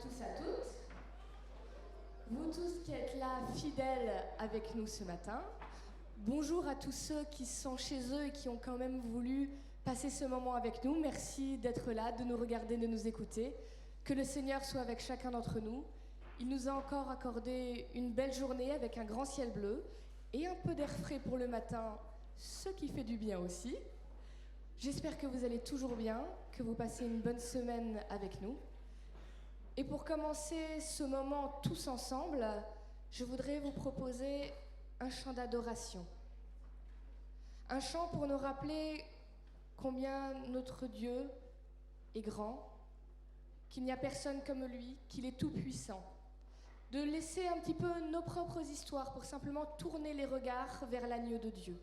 tous, à toutes. Vous tous qui êtes là, fidèles avec nous ce matin. Bonjour à tous ceux qui sont chez eux et qui ont quand même voulu passer ce moment avec nous. Merci d'être là, de nous regarder, de nous écouter. Que le Seigneur soit avec chacun d'entre nous. Il nous a encore accordé une belle journée avec un grand ciel bleu et un peu d'air frais pour le matin, ce qui fait du bien aussi. J'espère que vous allez toujours bien, que vous passez une bonne semaine avec nous. Et pour commencer ce moment tous ensemble, je voudrais vous proposer un chant d'adoration. Un chant pour nous rappeler combien notre Dieu est grand, qu'il n'y a personne comme lui, qu'il est tout-puissant. De laisser un petit peu nos propres histoires pour simplement tourner les regards vers l'agneau de Dieu.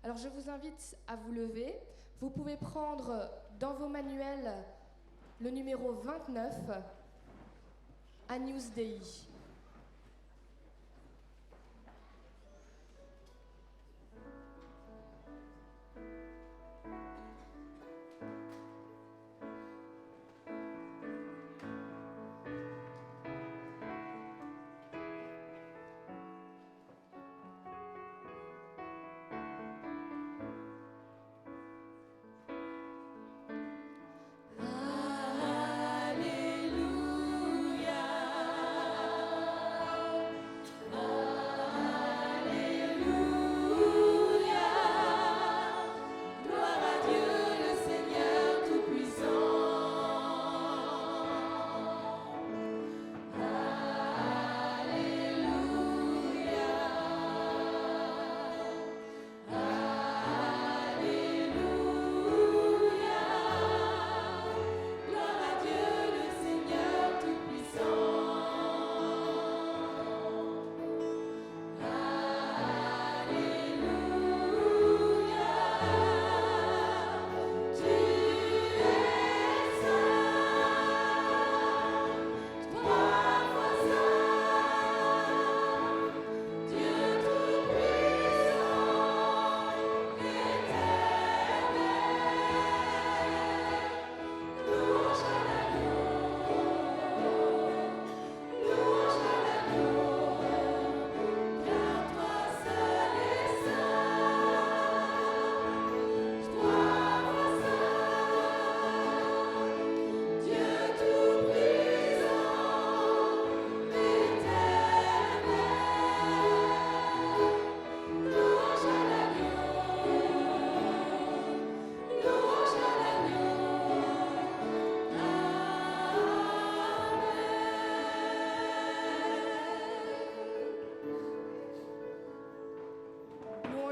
Alors je vous invite à vous lever. Vous pouvez prendre dans vos manuels le numéro 29, Agnus Dei.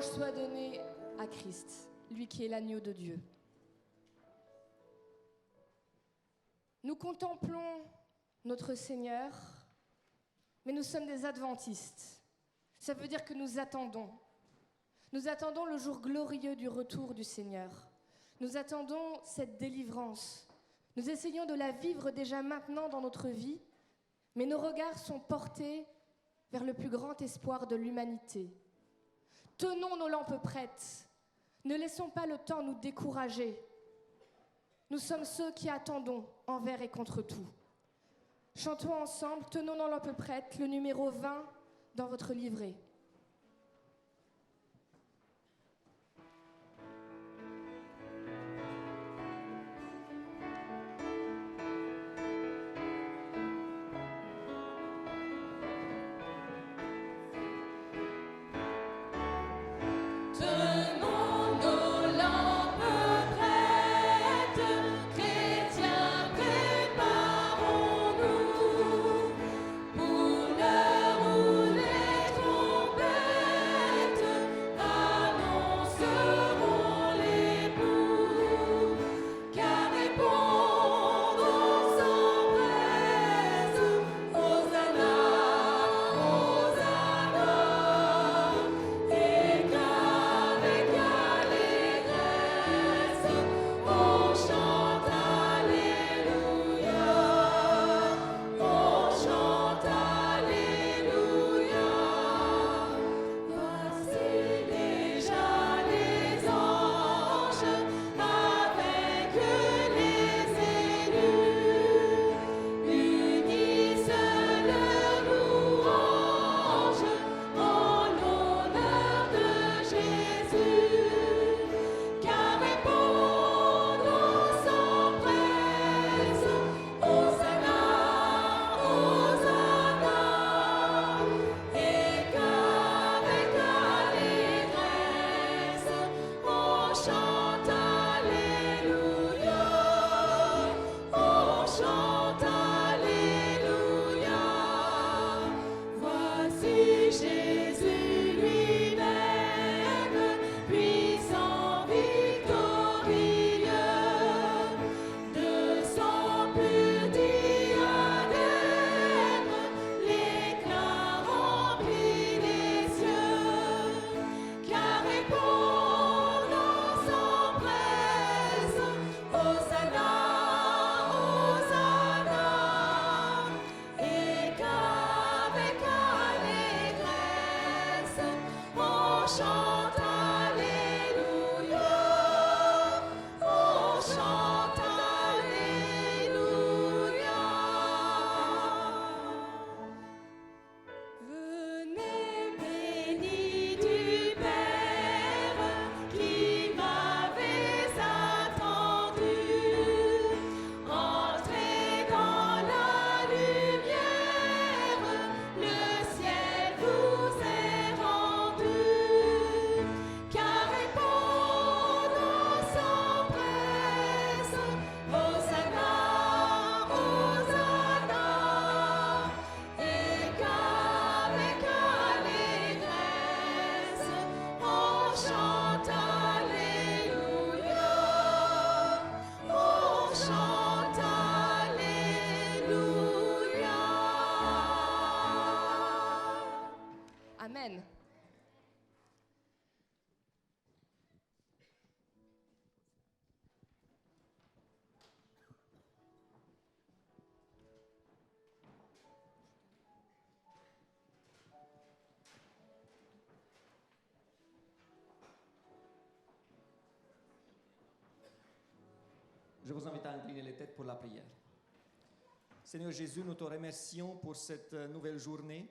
Soit donné à Christ, lui qui est l'agneau de Dieu. Nous contemplons notre Seigneur, mais nous sommes des adventistes. Ça veut dire que nous attendons. Nous attendons le jour glorieux du retour du Seigneur. Nous attendons cette délivrance. Nous essayons de la vivre déjà maintenant dans notre vie, mais nos regards sont portés vers le plus grand espoir de l'humanité. Tenons nos lampes prêtes. Ne laissons pas le temps nous décourager. Nous sommes ceux qui attendons envers et contre tout. Chantons ensemble, tenons nos lampes prêtes, le numéro 20 dans votre livret. Pour l'heure où les Je vous invite à incliner les têtes pour la prière. Seigneur Jésus, nous te remercions pour cette nouvelle journée.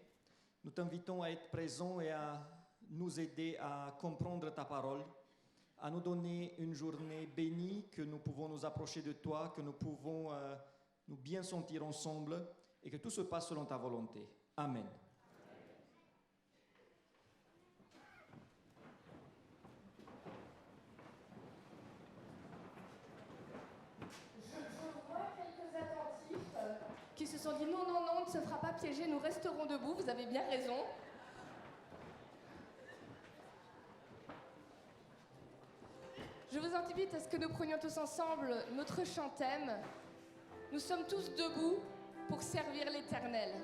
Nous t'invitons à être présent et à nous aider à comprendre ta parole, à nous donner une journée bénie, que nous pouvons nous approcher de toi, que nous pouvons nous bien sentir ensemble et que tout se passe selon ta volonté. Amen. Qui se sont dit non, non, non, on ne se fera pas piéger, nous resterons debout, vous avez bien raison. Je vous invite à ce que nous prenions tous ensemble notre chant thème. Nous sommes tous debout pour servir l'Éternel.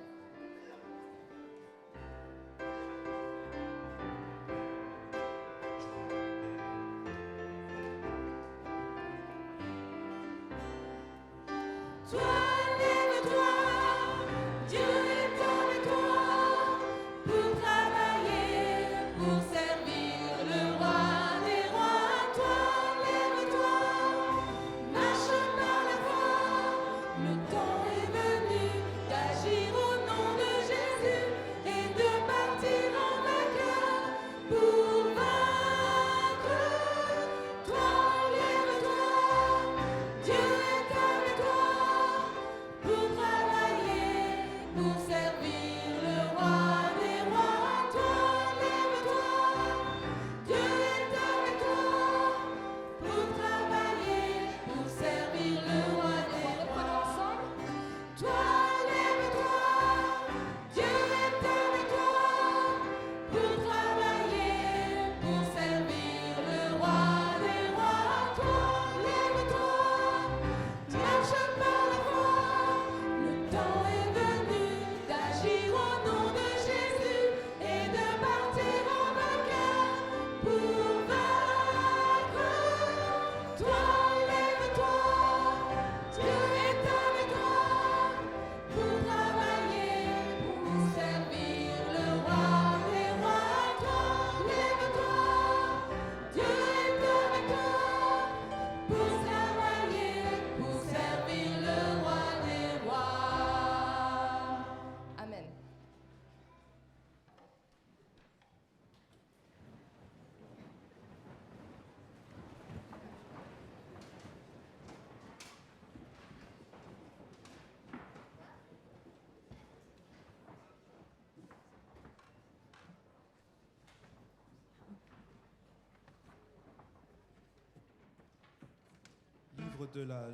Livre de la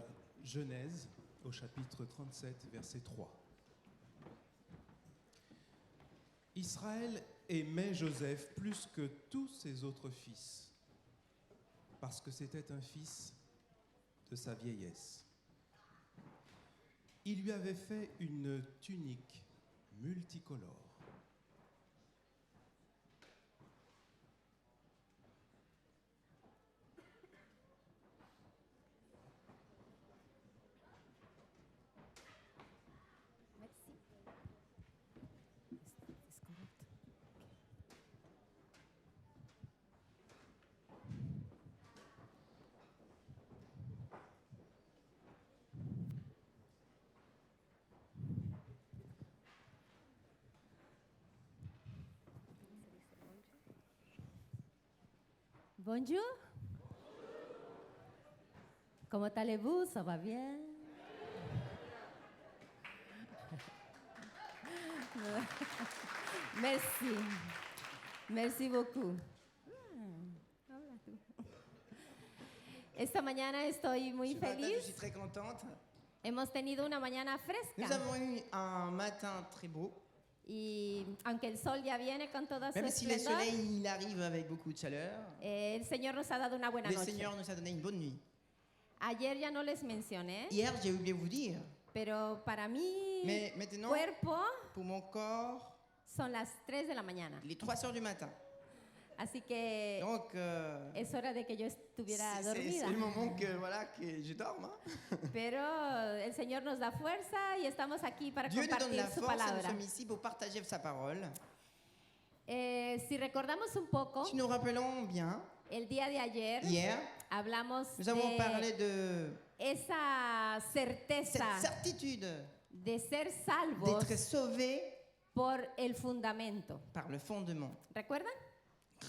Genèse, au chapitre 37, verset 3. Israël aimait Joseph plus que tous ses autres fils, parce que c'était un fils de sa vieillesse. Il lui avait fait une tunique multicolore. Bonjour. Comment allez-vous? Ça va bien? Merci. Merci beaucoup. Hola tú. Esta mañana estoy muy Ce matin, je feliz. suis très contente. Hemos tenido una mañana Nous fresca. avons eu un matin très beau. Y aunque el sol ya viene con toda su Même si le esplendor, soleil il arrive avec beaucoup de chaleur, el Señor nos ha dado una buena le noche. Seigneur nous a donné une bonne nuit. Ayer ya no les mencioné, Hier, j'ai oublié de vous dire, pero para mi mais maintenant, cuerpo pour mon corps, son las 3 de la mañana. il est 3 heures du matin. Así que Donc, es hora de que yo estuviera c'est dormida. le moment que, voilà, que je dorme. Hein. Pero el Señor nos da fuerza y estamos aquí para Dieu nous donne compartir la su force et nous palabra. sommes ici pour partager sa parole. Si recordamos un poco, Si nous rappelons bien, el día de ayer hier, hablamos nous avons de parlé de esa cette certeza certitude de ser salvos d'être sauvé por el fundamento. par le fondement, ¿Recuerdan?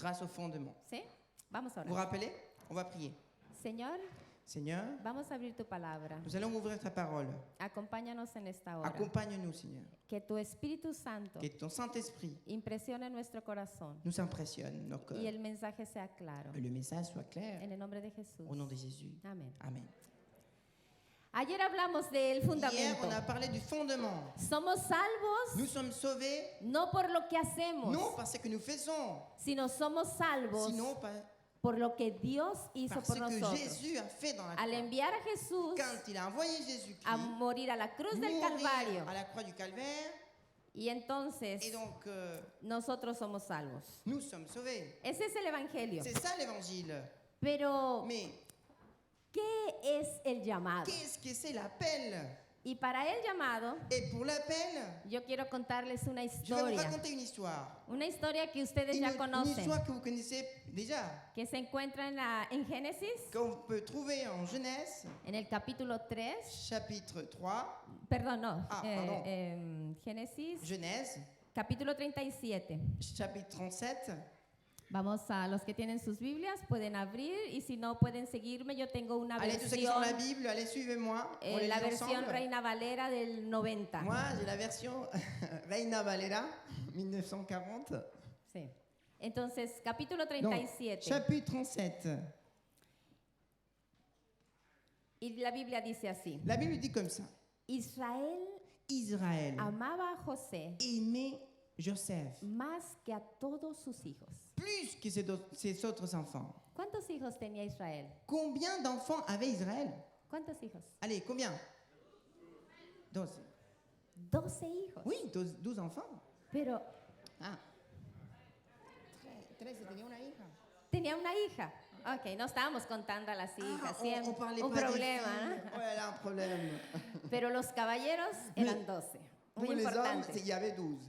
grâce au fondement. ¿Sí? Vamos a Vous vous orar. rappelez? On va prier. Señor, Seigneur, vamos a abrir tu palabra. nous allons ouvrir ta parole. Acompáñanos en esta hora. Accompagne-nous, Seigneur. Que tu Espíritu Santo Que ton Saint-Esprit impresione nuestro corazón nous impressionne, nos cœurs. y el mensaje sea claro. Que le message soit clair. En el nombre de Jesús. Au nom de Jésus. Amén. Amen. Ayer hablamos del Hier, fundamento. on a parlé du fondement. Somos salvos Nous sommes sauvés, no por lo que hacemos, non parce que nous faisons, sino somos salvos sinon por lo que Dios hizo parce por que nosotros. Jésus a fait dans la Al croix. enviar a Jesús Quand il a envoyé Jésus-Christ a morir a la cruz del mourir Calvario, à la croix du Calvaire, y entonces et donc nosotros somos salvos. nous sommes sauvés. Ese es el Evangelio. C'est ça l'évangile. Pero, Mais ¿qué es el llamado? qu'est-ce que c'est l'appel? Y para el llamado, Et pour l'appel, yo quiero contarles una je vais vous historia. raconter une histoire. Una historia que ustedes Une, ya une conocen, histoire que vous connaissez déjà, que se encuentra en Génesis, qu'on peut trouver en Genèse, en el capítulo 3. chapitre 3, Perdón, no. Ah, pardon. Génesis, Genèse, capítulo 37. chapitre 37. Vamos a los que tienen sus Biblias, pueden abrir y si no pueden seguirme, yo tengo una Allez, tous ceux qui sont versión, la Bible, allez, suivez-moi. On les la lit versión ensemble. Reina Valera del 90. Moi, j'ai la version Reina Valera, 1940. Sí. Entonces, capítulo Donc, 37. chapitre 37. Y la Biblia dice así: La Bible dit comme ça. Israel Israël amaba a José aimait Joseph más que a todos sus hijos. plus que ses autres enfants. ¿Cuántos hijos tenía Israel? Combien d'enfants avait Israël? ¿Cuántos hijos? Allez, combien? 12. 12 hijos. Oui, 12 enfants. Pero Ah. 13, tenía una hija. tenía una hija. Ok, no estábamos contando a las hijas. siempre. on parlait un pas des problema, filles. ¿no? Oh, elle a un problème. Pero los caballeros eran 12. Muy Pour les hommes, importantes. il y avait 12.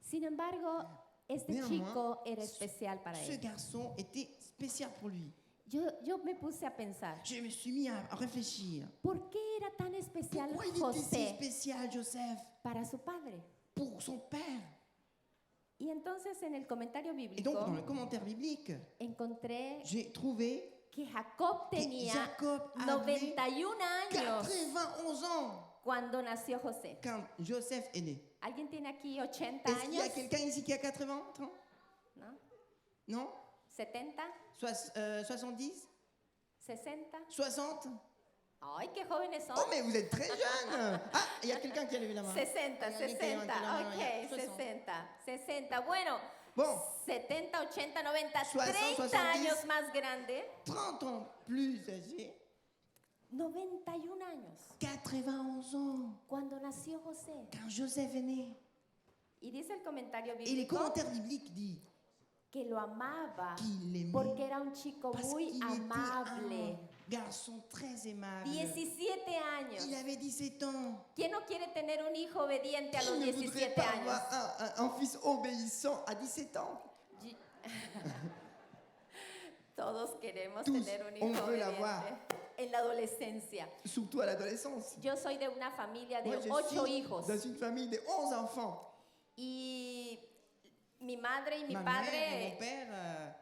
Sin embargo, este Néanmoins, chico era especial para Ce él. garçon était spécial pour lui. Yo me puse a pensar, Je me suis mis à réfléchir. ¿por qué era tan especial Pourquoi il était si José spécial, Joseph, para su padre? pour son père? Y entonces en el comentario Et donc, dans le bíblico commentaire biblique, encontré j'ai trouvé que Jacob que tenía Jacob avait 91 años 91 ans cuando nació José. quand Joseph est né. ¿Alguien tiene aquí 80 Est-ce qu'il y a años? quelqu'un ici qui a 80 ans? ¿No? Non? 70, 70? 60. 60? Ay, qué jóvenes son. Oh, mais vous êtes très jeune! Ah, il y a quelqu'un qui a levé la main. 60, Ah, il y a quelqu'un qui a levé la main. ok, 60. 60. Bueno, Bon, 70, 80, 90, 60, 30 70. años más grande. 30 ans plus âgé, 91 años 91 ans cuando nació José. quand Joseph est né. Y dice el comentario Et les bíblico commentaires bibliques disent que lo amaba qu'il l'aimait porque era un chico parce muy qu'il amable. était un garçon très aimable. 17 años. Il avait 17 ans. ¿Quién no quiere tener un hijo obediente a Qui los ne voudrait 17 pas años? avoir un fils obéissant à 17 ans? Ye- Todos queremos Tous, tener un on hijo veut l'avoir. obediente en la adolescencia. Surtout à l'adolescence. Yo soy de una familia de Moi, je 8 suis hijos. dans une famille de 11 enfants. Y mi madre y mi Ma mère et padre, mon père,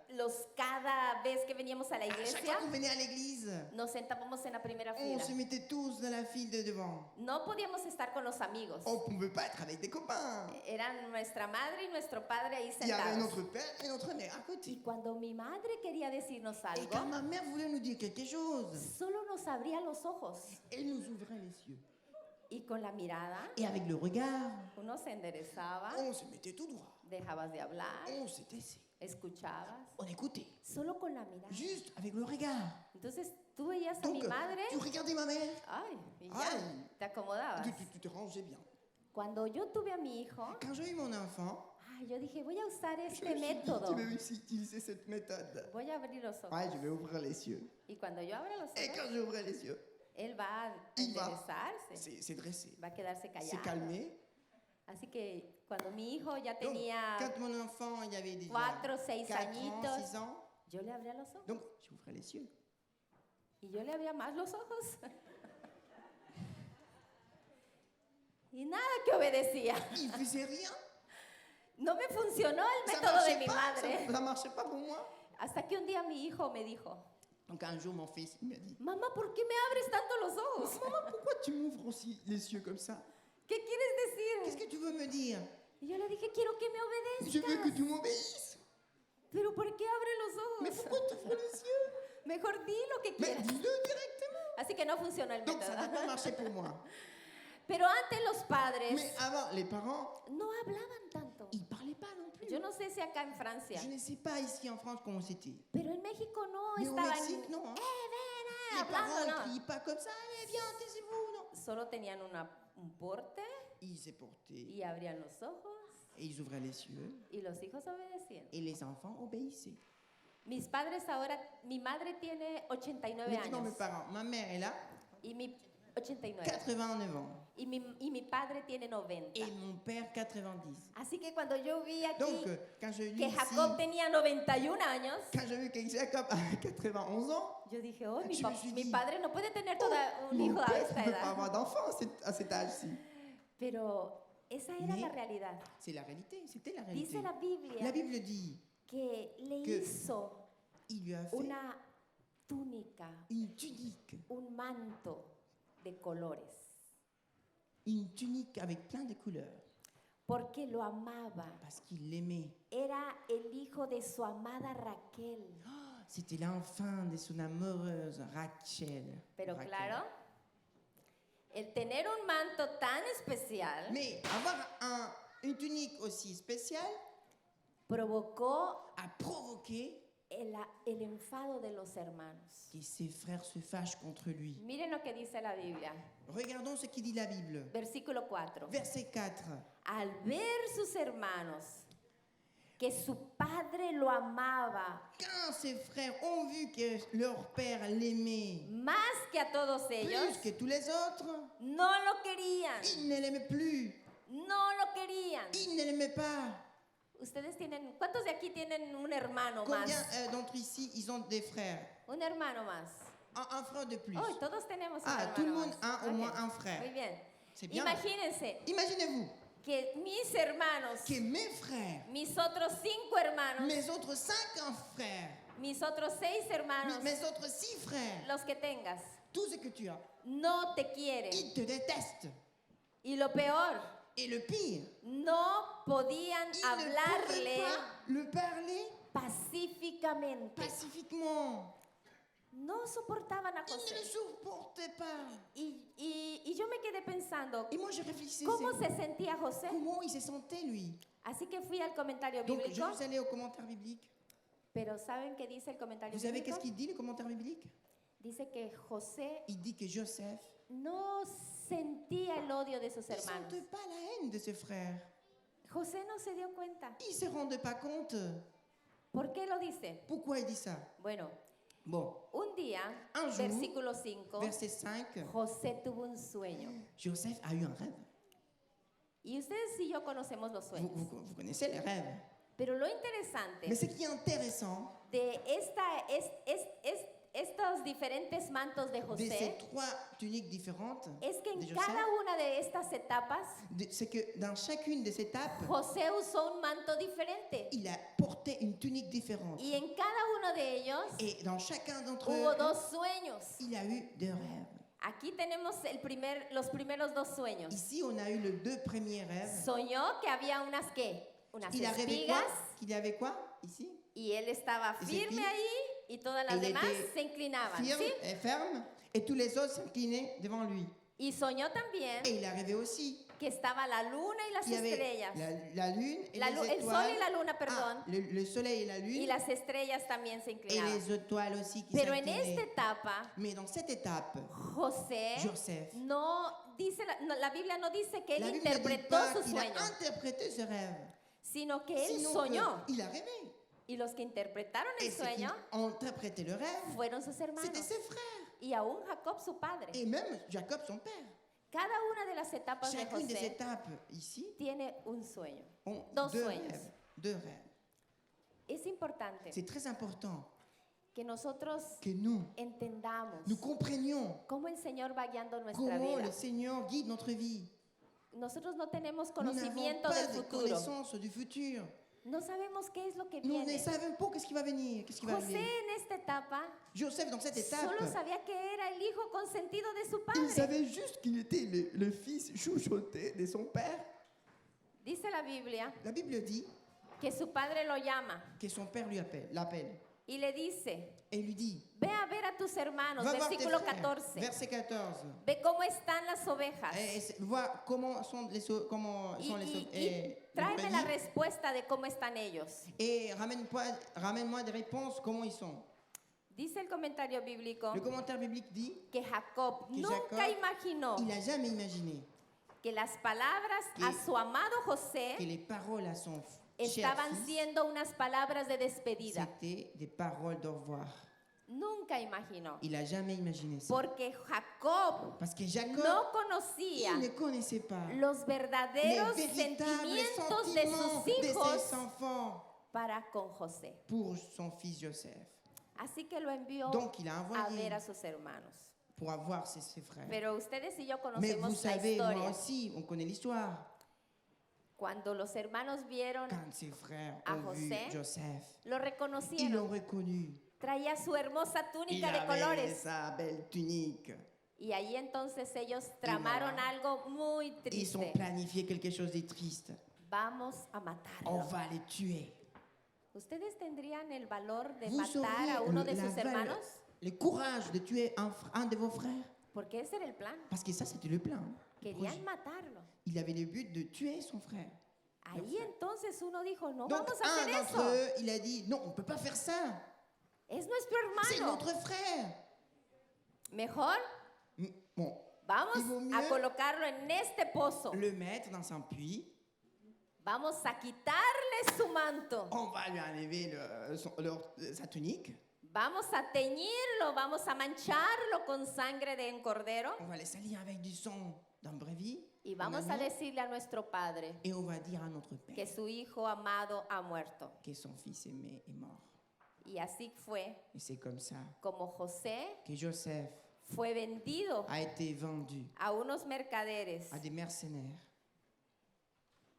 cada vez que veníamos a la à chaque iglesia, fois qu'on venait à l'église, nos sentábamos en la primera on fila. se mettait tous dans la file de devant. No podíamos estar con los amigos. On ne pouvait pas être avec des copains. Eran nuestra madre y nuestro padre ahí Il y avait sentados. notre père et notre mère à côté. Y cuando mi madre quería decirnos Et quand algo, ma mère voulait nous dire quelque chose, solo nos abría los ojos. elle nous ouvrait les yeux. Y con la mirada, Et avec le regard, uno se enderezaba, on se mettait tout droit. dejabas de hablar, On se taisait. escuchabas, On écoutait. solo con la mirada. Juste avec le regard. Entonces tú veías a mi Donc, madre, tu regardais ma mère. ay, y ya, Ay. te acomodabas. Tu te rangeais bien. Cuando yo tuve a mi hijo, Quand j'ai eu mon enfant, ay, yo dije, voy a usar je me este suis dit, método. tu vais aussi utiliser cette méthode. Voy a abrir los ojos. Ouais, je vais ouvrir les yeux. Y cuando yo abra los Et ojos, quand j'ouvrais les yeux, él va a Il va. enderezarse, c'est dressé. va a quedarse C'est callado. calmé. Así que cuando mi hijo ya Donc, tenía quand mon enfant il avait déjà 4 o 6 4 ans, añitos, 6 ans, yo le abría los ojos. donc j'ouvrais les yeux. Y yo le abría más los ojos. Y nada que obedecía. Il faisait rien. No me funcionó el Ça método de marchait mi pas, madre. ça marchait pas pour moi. Hasta que un día mi hijo me dijo, Donc un jour, mon fils il m'a dit, mamá, ¿por qué me abres tanto los ojos? maman, pourquoi tu m'ouvres aussi les yeux comme ça? ¿Qué quieres Qu'est-ce decir? que tu veux me dire? Y yo le dije, quiero que me Je veux que obedezcas. tu m'obéisses. Pero ¿por qué abre los Mais ojos? pourquoi tu ouvres les yeux? Mejor di lo que Mais quieras. dis-le directement. Así que no funcionó el Donc ça n'a método. pas marché pour moi. Pero antes los padres Mais avant, les parents, no hablaban tanto. ils parlaient pas non plus. Yo no sé si acá en Francia, Je ne sais pas ici en France comment c'était. pero en México no Mais au estaban Mexique, non. Hein. Les hablando, parents ne no. crient pas comme ça. Allez, viens, taisez-vous. Non. Solo tenían un porte Ils se portaient y abrían los ojos et ils ouvraient les yeux. y los hijos obedecían. Et les enfants obéissaient. Mis padres ahora, mi madre tiene 89 Maintenant, mes años parents, ma mère est là, y mi 89 89 ans. y mi padre tiene 90. Et mon père, 90. Así que cuando yo vi aquí Donc, quand je lis que ici, Jacob tenía 91 años, quand j'ai vu que Jacob a 91 ans, yo dije, oh, Je me suis mi dit, padre no puede tener un mon hijo a père esta ne peut pas edad. avoir d'enfant à cet âge-ci. Pero esa era Mais- la realidad. C'est la réalité, c'était la réalité. Dice la Biblia La Bible dit, que le que- hizo il lui a fait una túnica, une tunique. un manto de colores, Une tunique avec plein de couleurs. porque lo amaba. Parce qu'il l'aimait. Era el hijo de su amada Raquel. C'était l'enfant de son amoureuse Rachel. Pero Raquel. claro, el tener un manto tan especial Mais avoir une tunique aussi spéciale provocó a provoqué el enfado de los hermanos. que ses frères se fâchent contre lui. Miren lo que dice la Biblia, Regardons ce qui dit la Bible. versículo 4. Verset 4. Al ver sus hermanos que su padre lo amaba Quand ses frères ont vu que leur père l'aimait más que a todos ellos, plus que tous les autres, no lo querían, ils ne l'aimaient plus. no lo querían. Ils ne l'aimaient pas. Ustedes tienen, ¿cuántos de aquí tienen un hermano más? Combien d'entre ici, ils ont des frères? Un hermano más. Un frère de plus. Oh, todos tenemos un Ah, hermano tout le monde más. a au Ok, moins un frère. Muy bien. C'est bien. Imagínense Imaginez-vous que mis hermanos, que mes frères, mis otros 5 hermanos, mes autres 5 frères, mis otros 6 hermanos, mes autres 6 frères, los que tengas, tout ce que tu as, no te quieren. ils te détestent. Y lo peor, Et le pire, no podían ils ne pouvaient hablarle pas le parler pacíficamente. pacifiquement. No soportaban a Ils ne le José. supportaient pas. Y yo me quedé pensando, Et moi, je réfléchissais ¿cómo se sentía José? comment il se sentait, lui. Así que fui al comentario Donc, je bíblico, suis allée au commentaire biblique. pero ¿saben qué dice el comentario Vous savez bíblico? qu'est-ce qu'il dit, le commentaire biblique? Dice que José Il dit que Joseph no sentía el odio de sus ne hermanos. sentait pas la haine de ses frères. José no se dio cuenta. Il ne se rendait pas compte. ¿Por qué lo dice? Pourquoi il dit ça? Bueno, Bon, un día, Un jour, versículo 5, verset 5, José tuvo un sueño. Joseph a eu un rêve. Y ustedes y yo conocemos los Vous, sueños. vous connaissez les rêves. Pero lo interesante Mais ce qui est intéressant de estos diferentes mantos de de ces José 3 tuniques différentes, es que en de José, cada una de estas etapas, c'est que dans chacune de ces étapes, José usó un manto diferente. il a porté une tunique différente. Y en cada uno de ellos Et dans chacun d'entre hubo eux, dos sueños. il a eu 2 rêves. Aquí tenemos los primeros 2 sueños. Ici, on a eu les 2 premiers rêves. Soñó que había unas Il a rêvé quoi? espigas Qu'il y avait quoi ici? y él estaba Ese firme pi- ahí y todas las Il demás était se inclinaban. Firme ¿Sí? et ferme, et tous les autres s'inclinaient devant lui. Y soñó también Et il a rêvé aussi que estaba la luna y las qu'il y avait estrellas. la lune et El les sol étoiles. y la luna, perdón. Ah, le soleil et la Y lune, las estrellas también se et inclinaban. les étoiles aussi qui Pero en esta s'inclinaient. etapa, Mais dans cette étape, José Joseph, no dice, la Biblia no dice que él la Bible ne dit interpretó pas su qu'il sueño, a interprété ce rêve, sino que él sinon soñó. il a rêvé. Y los que interpretaron Et el ceux qui sueño ont interprété le rêve, fueron sus hermanos. c'était ses frères, Y aún Jacob, su padre. et même Jacob, son père. Cada una de las etapas de Chacune des José étapes ici tiene un sueño. ont Dos 2 sueños. rêves. 2 rêves. Es importante C'est très important que que nosotros que nous entendamos comprenions cómo el Señor va guiando nuestra comment vida. le Seigneur guide notre vie. Nosotros no tenemos Nous n'avons conocimiento pas del de futuro. connaissance du futur. No sabemos qué es lo que Nous ne viene. savons pas qu'est-ce qui va venir, qu'est-ce qui va José arriver. en esta etapa Joseph, dans cette étape, solo sabía que era el hijo consentido de su il padre. savait juste qu'il était le fils chouchouté de son père. Dice la Biblia La Bible dit que su padre lo llama que son père l'appelle y le dice, et lui dit, ve a ver a tus hermanos, va voir tes versículo frères. 14. Verset 14. Ve cómo están las ovejas Vois comment sont les y tráeme la respuesta de cómo están ellos. et ramène-moi des réponses, comment ils sont. Dice el comentario bíblico Le commentaire biblique dit, que Jacob Que nunca Jacob, imaginó il n'a jamais imaginé que las palabras a su amado que José les paroles à son cher estaban fils, siendo unas palabras de despedida. c'était des paroles d'au revoir. Nunca imaginó. Il n'a jamais imaginé ça. Porque Jacob Parce que Jacob, no conocía il ne connaissait pas los verdaderos les véritables sentimientos de sentiments sus de hijos ses enfants para con José. pour son fils Joseph. Así que lo envió Donc il a a envoyé ver a sus hermanos. pour avoir ses frères. Pero ustedes y yo Mais vous conocemos la savez, moi historia. aussi, on connaît l'histoire. Cuando los hermanos vieron, Quand ses frères a ont vu José, Joseph, lo ils l'ont reconocieron. reconnu. Traía su hermosa Il túnica de avait colores. sa belle tunique. Y ahí entonces ellos tramaron voilà. algo muy Ils ont triste. planifié quelque chose de triste. Vamos a On matarlo. va les tuer. ¿Ustedes tendrían el valor de Vous matar auriez a uno de la sus valeur, hermanos? le courage de tuer un de vos frères. Porque ese era el plan. Parce que ça, c'était le plan. Le Querían projet. matarlo. Il avait le but de tuer son frère. Ahí entonces uno dijo, no Donc, vamos a un hacer d'entre eso. eux, il a dit, non, on ne peut pas faire ça. Es nuestro C'est hermano. notre frère. Mejor Bon, vamos Il vaut mieux a colocarlo en este pozo. le mettre dans un puits. Vamos a quitarle su manto. On va lui enlever sa tunique. Vamos a teñirlo, vamos a mancharlo con sangre de un cordero. On va les salir avec du sang d'un brebis. Y vamos un a agneau, decirle a nuestro padre et on va dire à notre que père su hijo amado ha muerto. que son fils aimé est mort. Y así fue Et c'est comme ça como José que Joseph fue vendido a été vendu a unos mercaderes. à des mercenaires.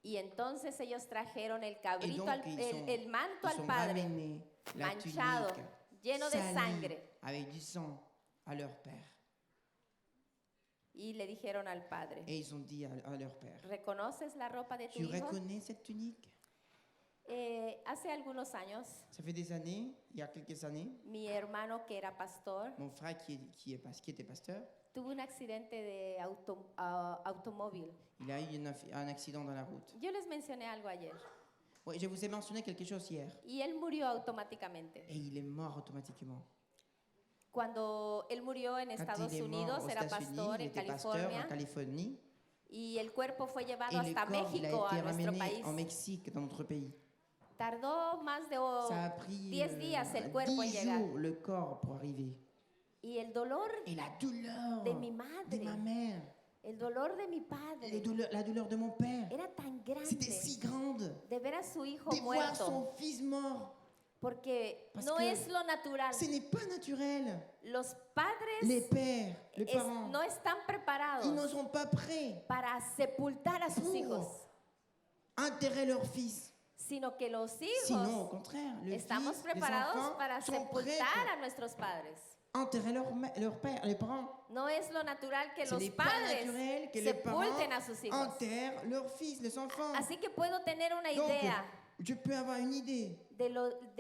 Y entonces ellos trajeron el Et cabrito, donc, el manto ils al ont padre, ramené la manchado, tunique lleno de salie sangre. avec du sang à leur père. Y le dijeron al padre, Et ils ont dit à leur père, ¿reconoces la ropa de tu tu hijo? reconnais cette tunique? Hace algunos años, Ça fait des années, il y a quelques années, mi hermano que era pastor mon frère qui était pasteur, tuvo un accidente de automóvil. il a eu un accident dans la route. Yo les mencioné algo ayer. Ouais, je vous ai mentionné quelque chose hier. Y él murió automáticamente. Et il est mort automatiquement. Cuando él murió en Quand Estados il est mort Unidos, aux era États-Unis, pastor il en était pasteur en California. Californie. Y el cuerpo fue llevado Et le hasta corps, il a México, été a nuestro ramené país. en Mexique, dans notre pays. Tardó más de Ça a pris 10 días el cuerpo en 10 llegar. jours le corps pour arriver. Y el dolor Et la douleur de mi de madre, ma mère, el dolor de mi padre, la douleur de mon père, era tan c'était grande si grande de ver a su hijo de voir muerto. son fils mort. Porque Parce no que es lo natural. Ce n'est pas naturel. Los padres Les pères, les parents, no están ils ne preparados sont pas prêts para sepultar a sus pour hijos, enterrer leur fils. sino que los Sinon, au hijos contraire, le estamos fils, les preparados enfants para sont prêts sepultar pour a nuestros padres. enterrer leur père, les parents. No es lo natural que Ce los n'est pas padres naturel que les parents sepulten a sus hijos. enterrent leurs fils, les enfants. Así que puedo tener una Donc, idea je peux avoir une idée de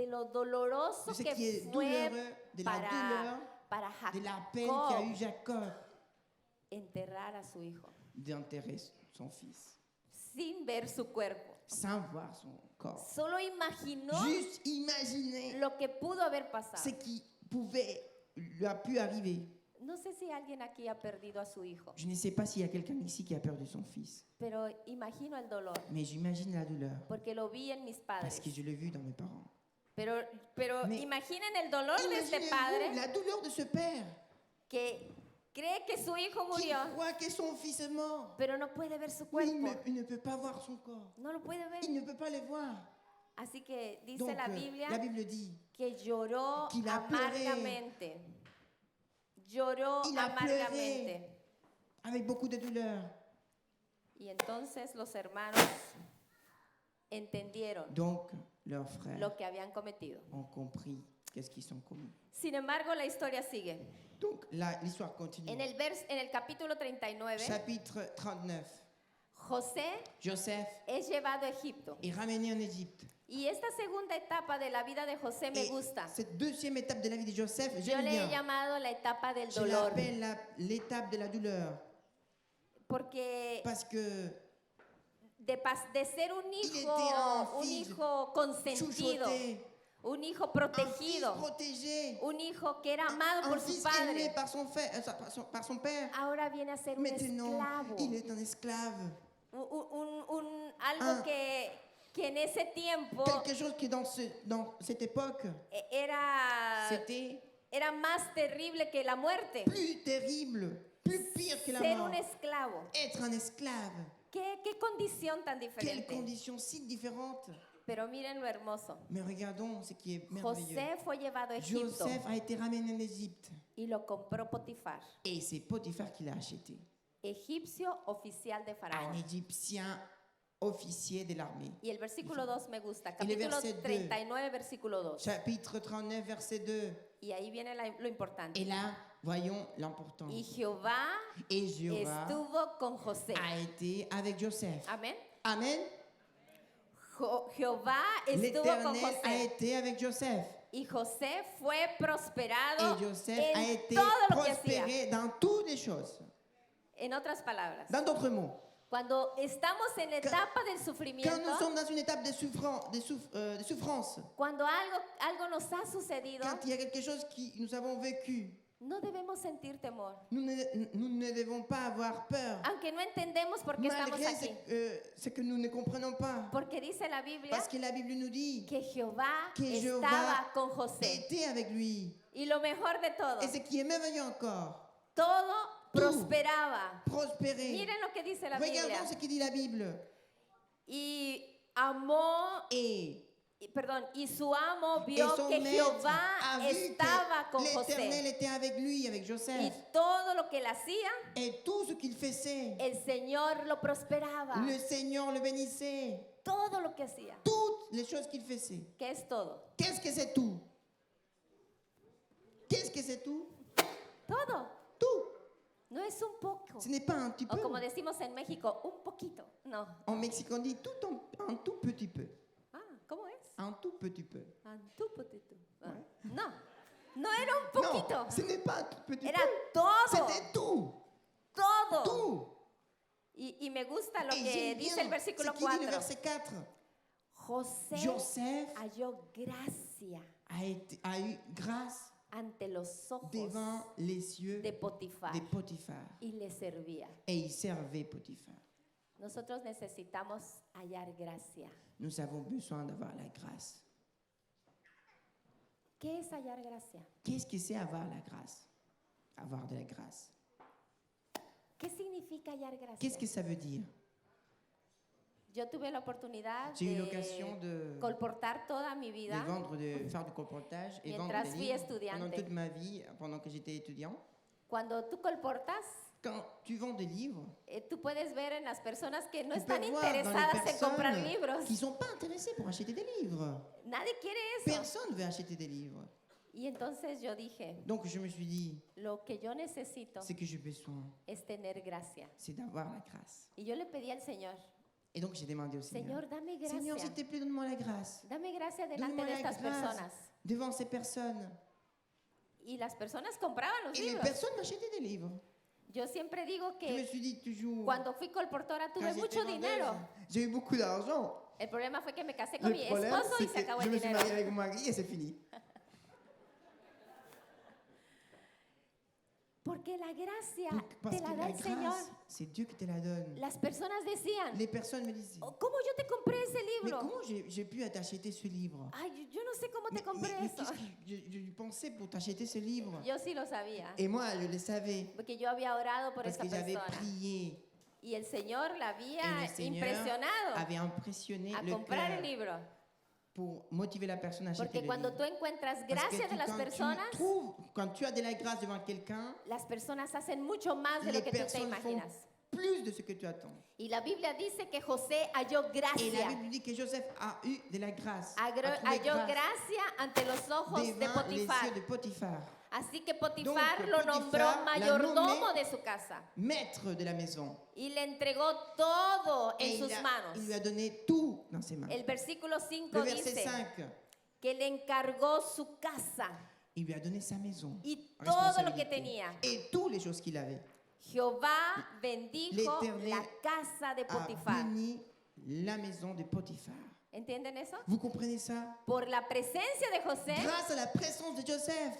lo doloroso de ce que qui est fue douloureux, de la douleur, para de la peine qu'a eu Jacob Jacob enterrar a su hijo d'enterrer son fils sin ver su cuerpo. sans voir son corps. Solo imaginó Juste imaginer lo que pudo haber pasado. ce qui lui a pu arriver. No sé si alguien aquí ha perdido a su hijo, Je ne sais pas s'il y a quelqu'un ici qui a perdu son fils, pero imagino el dolor, mais j'imagine la douleur porque lo vi en mis padres. parce que je l'ai vu dans mes parents. Pero Mais imaginen el dolor de este Imaginez-vous padre la douleur de ce père que cree que su hijo qui murió, croit que son fils est mort. pero no puede ver su Mais cuerpo. il ne peut pas voir son corps. No lo puede ver. Il ne peut pas le voir. Así que dice Donc, la Biblia la Bible dit que lloró qu'il a pleuré. amargamente. Lloró Il a amargamente. avec beaucoup de douleur. Y entonces los hermanos entendieron Donc, leurs frères lo que habían cometido. ont compris qu'est-ce qu'ils ont commis. Sin embargo, la historia sigue. Donc, l'histoire continue. En el capítulo 39, Chapitre 39. José Joseph es llevado a Egipto. est ramené en Égypte. Y esta segunda etapa de la vida de José me Et gusta. cette deuxième étape de la vie de Joseph, Yo j'aime le he bien. llamado la etapa del Je dolor. l'appelle l'étape de la douleur. Porque Parce que de ser un était un fils hijo consentido, chouchouté, un hijo un fils protegido, protégé, un hijo que era amado un por su fils aimé padre, par son père. ahora viene a ser un Maintenant, esclavo. il est un esclave. Algo Ah. que en ese tiempo Quelque chose qui dans cette époque, c'était era más terrible que la muerte. plus terrible, plus pire que la Ser mort. un esclavo. Être un esclave. ¿Qué condición tan Quelle diferente? condition si différente. Pero miren lo hermoso. Mais regardons ce qui est merveilleux. José fue llevado a Egipto Joseph a été ramené en Égypte. y lo compró Potifar, Et c'est Potiphar qui l'a acheté. egipcio oficial de Un Faraón. Égyptien officier de l'armée. Y el versículo 2 me gusta. Y el Capítulo verset 2. 39, versículo 2. Chapitre 39, verset 2. Y ahí viene lo importante. Et là, voyons l'important. Y Jehová Et Jéhovah estuvo con José. a été avec Joseph. Amén. Amen. Jehová estuvo con L'Éternel a José. été avec Joseph. Y José fue prosperado Et Joseph a en été todo lo que hacía. prospéré dans toutes les choses. En otras palabras, Dans d'autres mots, cuando estamos en la etapa del sufrimiento, quand nous sommes dans une étape de souffrance, cuando algo nos ha sucedido, quand il y a quelque chose que nous avons vécu, no debemos sentir temor. nous ne devons pas avoir peur. Aunque no entendemos por qué estamos Malgré aquí. ce que nous ne comprenons pas. Porque dice la Biblia Parce que la Bible nous dit que Jehová que estaba Jehová con José. était avec lui. Y lo mejor de todo, Et ce qui est merveilleux encore, todo prosperaba. prospérer. Miren lo que dice la Biblia. Regardons ce que dit la Bible. Y amó, Et y su amo vio son que maître Jehová a vu estaba que con l'Éternel José. était avec lui, avec Y Joseph. todo lo que él hacía, Et tout ce qu'il faisait, el Señor lo prosperaba. le Seigneur le bénissait. Todo lo que hacía. Toutes les choses qu'il faisait. ¿Qué es todo? Qu'est-ce que c'est tout? Qu'est-ce que c'est tout? Todo. Tout. No es un poco. Ce n'est pas un petit O peu. como decimos en México, un poquito. No. En Mexique, on dit un tout petit peu. Ah, ¿cómo es? Un tout petit peu. Un tu poquito. Ah, no. No era un poquito. Non, ce n'est pas un tout petit Era peu. todo. C'était tout. Todo. Tout. Y me gusta lo Et que j'aime dice bien el versículo ce qu'il dit 4. le verset 4. José Joseph halló gracia a eu grâce ante los ojos devant les yeux de Potifar de Potiphar. y le servía. Et il servait Potiphar. Nosotros necesitamos hallar gracia. Nous avons besoin d'avoir la grâce. ¿Qué es hallar gracia? Qu'est-ce que c'est avoir la grâce? Avoir de la grâce. ¿Qué significa hallar gracia? Qu'est-ce que ça veut dire? Yo tuve la oportunidad J'ai eu l'occasion de de colportar toda mi vida faire du colportage et vendre Mientras des fui livres estudiante. pendant toute ma vie, pendant que j'étais étudiant. Cuando tú colportas, Quand tu vends des livres, tú puedes ver en las personas que no tu peux están voir dans les interesadas en comprar personnes libros. qui ne sont pas intéressées pour acheter des livres. Nadie quiere eso. Personne ne veut acheter des livres. Y entonces yo dije, Donc je me suis dit, lo que yo necesito ce que j'ai besoin, es tener gracia. c'est d'avoir la grâce. Y yo le pedí al Señor, Et donc j'ai demandé au Seigneur, Señor, dame gracia. Seigneur, s'il te plaît, donne-moi la grâce. Dame gracia delante Donne-moi de la estas grâce personas. devant ces personnes. Y las personas compraban los Et les libros. personnes m'achetaient des livres. Yo siempre digo Je me que suis dit toujours, cuando fui colportora quand tuve j'étais mucho vendeuse, dinero. j'ai eu beaucoup d'argent. El problema fue que me casé con Le mi problème, esposo c'est y se que acabó je el me suis dinero. mariée avec mon mari et c'est fini. Porque la gracia Parce te la que da la el Señor. grâce, c'est Dieu qui te la donne. Las personas decían, Les personnes me disent, "Oh, ¿cómo yo te compré ese mais libro? comment j'ai pu t'acheter ce livre? Ay, yo no sé cómo te compré eso. qu'est-ce que je pensais pour t'acheter ce livre? Yo sí lo sabía, Et moi, je le savais. porque yo había orado por Parce esa que j'avais persona. prié. Y el Señor la Et había le Seigneur impresionado avait impressionné a le comprar el cœur libro. pour motiver la personne à acheter Porque le cuando livre. tú encuentras Parce que gracia de las personas, quand tu as de la grâce devant quelqu'un, las personas hacen mucho más de les lo que tú te personnes font imaginas. plus de ce que tu attends. Y la Biblia dice que José halló Et la gracia. Bible dit que Joseph a eu de la grâce, a Halló trouvé grâce gracia ante los ojos de devant les Potifar. yeux de Potiphar, Así que Potifar Donc, lo Potifar nombró l'a mayordomo nommé de su casa maître de la maison. y le entregó todo Et en sus manos. il lui a donné tout dans ses mains. El versículo 5 Le verset dice 5, que le encargó su casa il lui a donné sa maison, y todo lo que responsabilité, tenía. et toutes les choses qu'il avait. Jehová bendijo L'Éternel la casa de A Potifar. béni la maison de Potiphar. ¿Entienden eso? Vous comprenez ça? Por la presencia de José, Grâce à la présence de Joseph,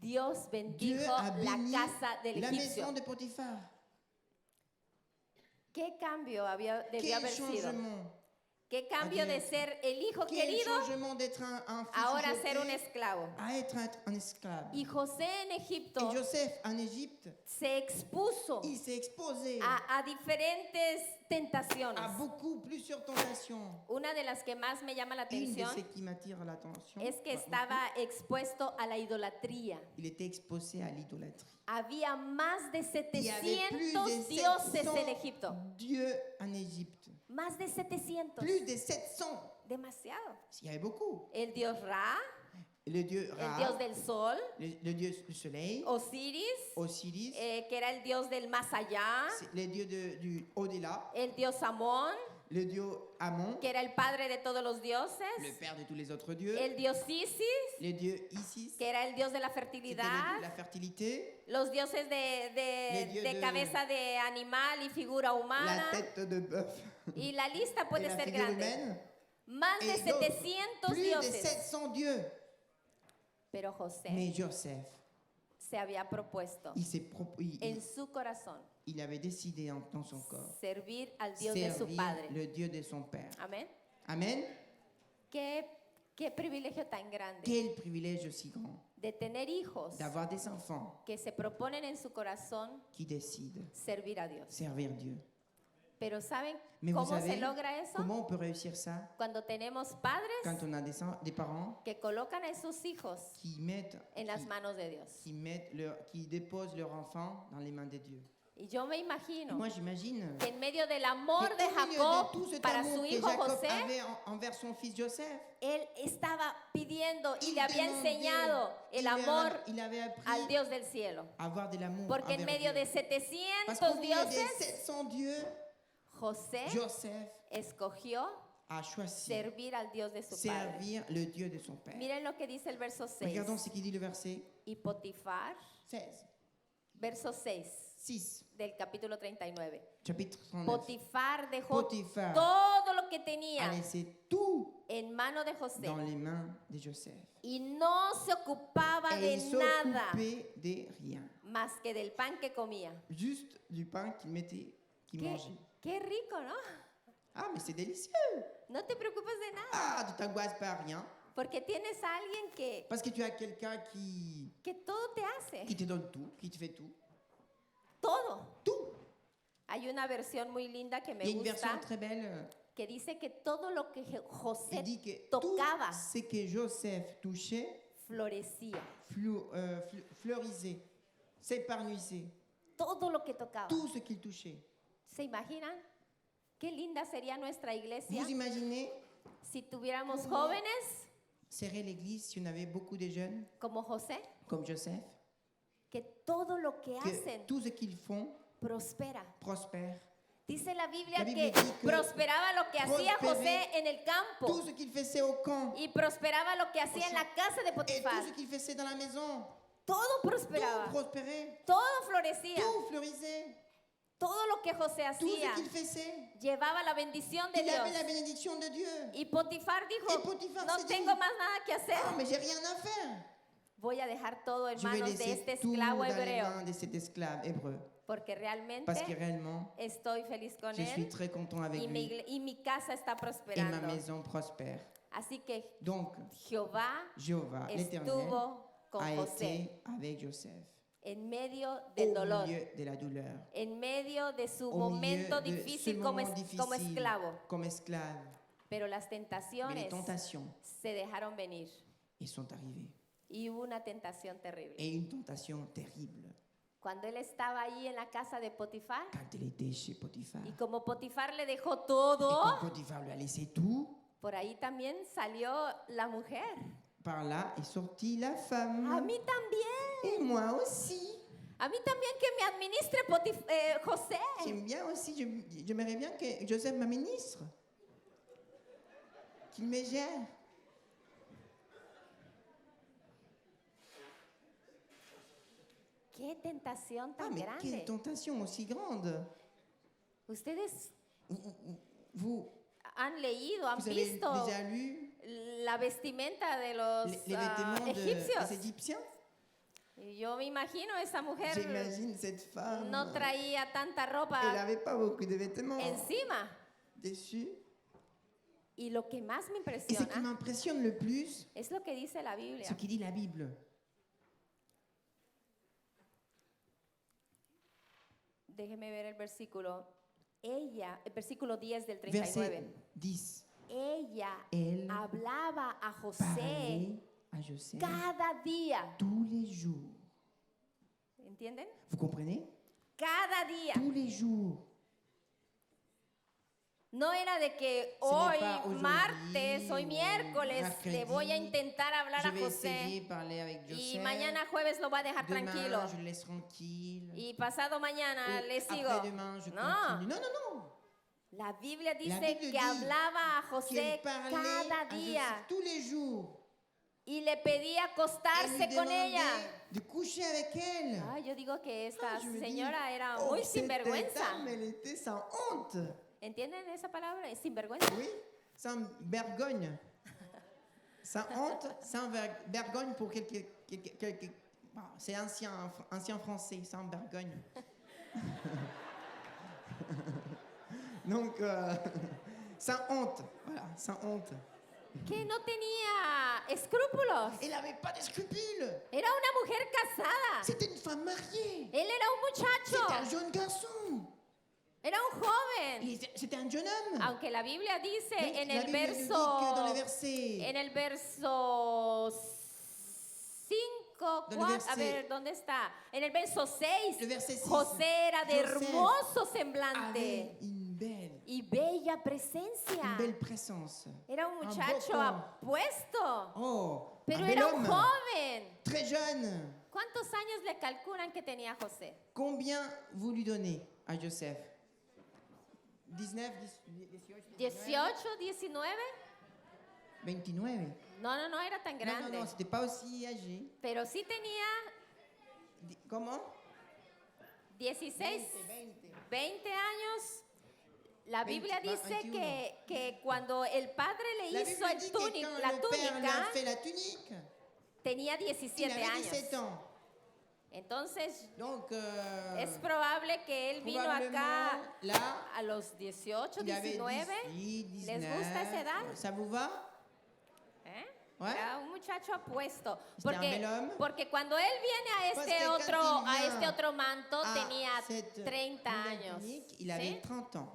Dios Dieu bendijo a la béni casa del la egipcio. maison de Potiphar. ¿Qué cambio debió Quel haber sido? changement! ¿Qué cambio de ser el hijo Quel querido changement d'être un fils ahora jeté ser un esclavo? à être un esclave. Y José en Egipto Et Joseph en Égypte, se expuso il s'est exposé a diferentes tentaciones. à beaucoup plusieurs tentations. Una de las que más me llama la Une de atención celles qui m'attire l'attention, es que estaba expuesto a la idolatría. il était exposé à l'idolâtrie. Había más de Il y avait plus 700 de dioses 700 en Egipto. dieux en Égypte. Más de 700. Plus de 700. Demasiado. Il y avait beaucoup. El dios Ra, Le dieu el Ra, dios del sol, le dieu du soleil, Osiris, Osiris, que era el dios del más allá, c'est le dieu du au-delà, el dios Amón, le dieu Amon, que era el padre de todos los dioses, le père de tous les autres dieux, el dios Isis, le dieu Isis, que era el dios de la c'était le fertilidad, dieu de la fertilité, los dioses Les dios de de- cabeza de animal y figura la humana. tête de bœuf Y la lista et puede la ser figure grande. humaine, Más de et donc, 700 plus de dioses. 700 dieux. Pero José Mais Joseph, se había propuesto en su corazón il avait décidé dans son corps servir al Dios de su servir padre. le Dieu de son père. Amén. Amen. Qué privilegio tan grande Quel privilège aussi grand de tener hijos d'avoir des enfants que se proponen en su corazón qui décident servir a Dios. servir Dieu. Pero ¿saben Mais vous cómo se savez logra eso? comment on peut réussir ça Cuando tenemos padres quand on a des parents que colocan a sus hijos qui mettent, en las manos de Dios. qui déposent leur enfant dans les mains de Dieu. Y yo me Et imagino moi j'imagine que en medio del amor que de au milieu de Jacob tout cet para amour su que hijo Jacob José, avait envers son fils Joseph, él estaba pidiendo y il le había demandait, enseñado el amor il avait appris al Dios del cielo. à avoir de l'amour Porque en envers medio Dieu. de Parce qu'au 700 milieu des dioses, 700 dieux, José Joseph escogió a choisi servir al Dios de su padre. servir le Dieu de son père. Miren lo que dice el verso 6. Regardons ce qu'il dit le verset Y Potifar, 16, verso 6 6, del capítulo 39. chapitre 39. Potifar dejó Potiphar todo lo que a tenía laissé tout en mano de José dans les mains de Joseph. y no se ocupaba Et de il nada s'occupait de rien. más que del pan que comía. Juste du pain qu'il mettait, qu'il mangeait. Qué rico, ¿no? Ah, mais c'est délicieux. No te preocupes de nada, Ah, tu t'angoisses pas à rien. porque tienes a alguien Parce que tu as quelqu'un que todo te hace, qui te donne tout, qui te fait tout. todo. Tout. Hay una versión muy linda que Il me y a une version gusta très belle que dice que todo lo que qui José dit que tocaba tout ce que Joseph touchait florecía. fleurisait, s'épanouissait. Todo lo que tocaba. Tout ce qu'il touchait. ¿Se imaginan? Qué linda sería nuestra iglesia Vous imaginez, si tuviéramos jóvenes serrer l'église si on avait beaucoup de jeunes como José, comme Joseph, que todo lo que que hacen tout ce qu'ils font prospera. prospère. Dice la Biblia La que Biblia dice que prosperaba lo que hacía prosperait José en el campo Tout ce qu'il faisait au camp y prosperaba lo que hacía en la casa de et tout Potifar. ce qu'il faisait dans la maison, Todo tout prosperaba, prospérait, todo florecía. tout fleurissait, Todo lo que José tout ce hacía qu'il faisait. llevaba la bendición de Il avait la Dios. bénédiction de Dieu. Y Potifar Y dijo, Potifar no se tengo dit, más nada que hacer. Ah, mais j'ai rien à faire. Voy a dejar todo en Je vais manos de laisser este tout esclavo dans les hebreo, mains de cet esclave hébreu. porque realmente Parce que réellement, estoy feliz con je suis él très content avec y lui y mi casa está et ma prosperando. maison prospère. Así que Donc, Jehová Jéhovah, l'Éternel, estuvo con a José été avec Joseph en medio del au dolor, milieu de la douleur, en medio de su au milieu momento de ce difícil moment como difficile esclavo. comme esclave. Pero las Mais les tentaciones tentations, se dejaron venir. elles sont arrivées. Y hubo una tentación terrible. Et une tentation terrible. Cuando él estaba ahí en la casa de Potifar, Quand elle était chez Potiphar. y como Potifar le dejó Et todo, quand Potiphar lui a laissé tout, por ahí también salió la mujer. par là est sortie la femme. A mí también. Et moi aussi. A mí también que me administre José. J'aime bien aussi, j'aimerais bien que Joseph m'administre. Qu'il me gère. Qué tentación Ah, tan mais quelle grande. tentation aussi grande. Ustedes Vous han leído, han avez visto déjà lu la vestimenta de los les vêtements egipcios. des Égyptiens? Y yo me imagino esa mujer J'imagine cette femme. no traía tanta Elle ropa n'avait pas beaucoup de vêtements encima. dessus. Y lo que más me Et ce qui impresiona m'impressionne le plus, es lo que dice la Biblia. ce qui dit la Bible. Déjeme ver el versículo. El versículo 10 del Verset 39. 10. Ella Elle hablaba a José parlait à Joseph cada día. tous les jours. ¿Entienden? Vous comprenez? Cada día. Tous les jours. No era de que n'est hoy pas aujourd'hui martes, hoy ou miércoles mercredi, le voy a intentar hablar Je a vais essayer José de parler avec y Joseph. mañana jueves lo va a dejar Demain, tranquilo je le laisse tranquille. y pasado mañana Ou le sigo. après-demain, je No. continue. Non, non, non. La Biblia dice Bible que dit hablaba a Qu'elle José parlait cada à Joseph día tous les jours. y le pedía Elle lui acostarse con demandait ella. de coucher avec elle. Ay, yo digo que esta Je me dis, señora era oh, muy cette sinvergüenza. dame, elle était sans honte. ¿Entienden esa palabra? Es sinvergüenza. Oui, sans vergogne. Sans honte, sans vergogne pour bon, c'est ancien français, sans vergogne. Donc, sans honte, voilà, sans honte. Que no tenía escrúpulos. Elle n'avait pas de scrupules. Era una mujer casada. C'était une femme mariée. Él era un C'était un muchacho. jeune garçon. Era un joven. C'était un jeune homme. Aunque la Biblia dice Donc, en la el Bible nous dit que dans le verset, en el verso 5, Dans le verset- a ver, ¿dónde está? En el verso 6, le verset 6, José era de Joseph hermoso avait semblante une belle y bella presencia. présence. Era un un muchacho beau corps. apuesto, Oh, pero un bel era un homme, joven. très jeune. ¿Cuántos años le calculan que tenía José? Combien vous lui donnez à Joseph? 19, 18, 18, 19? 29. No, era tan Non, grande. non, non, c'était pas aussi âgé. Pero sí tenía Comment? 16, 20 años. La 20, Biblia dice 21. que cuando el padre le La hizo Bible el dit que quand la le père lui a túnica, fait la tunique, tenía il 17 avait 17 años. ans. Entonces, Donc, es probable que él vino acá probablement, là, a los 18, il avait 19. 18, ¿Les gusta esa edad? 19. Ça vous va? ¿Eh? Ouais. Era un muchacho apuesto. C'était un bel homme. Porque cuando él viene a Parce este que otro, quand il a vient este otro manto, à tenía cette 30 nouvelle años. tunique, il avait ¿sí? 30 ans.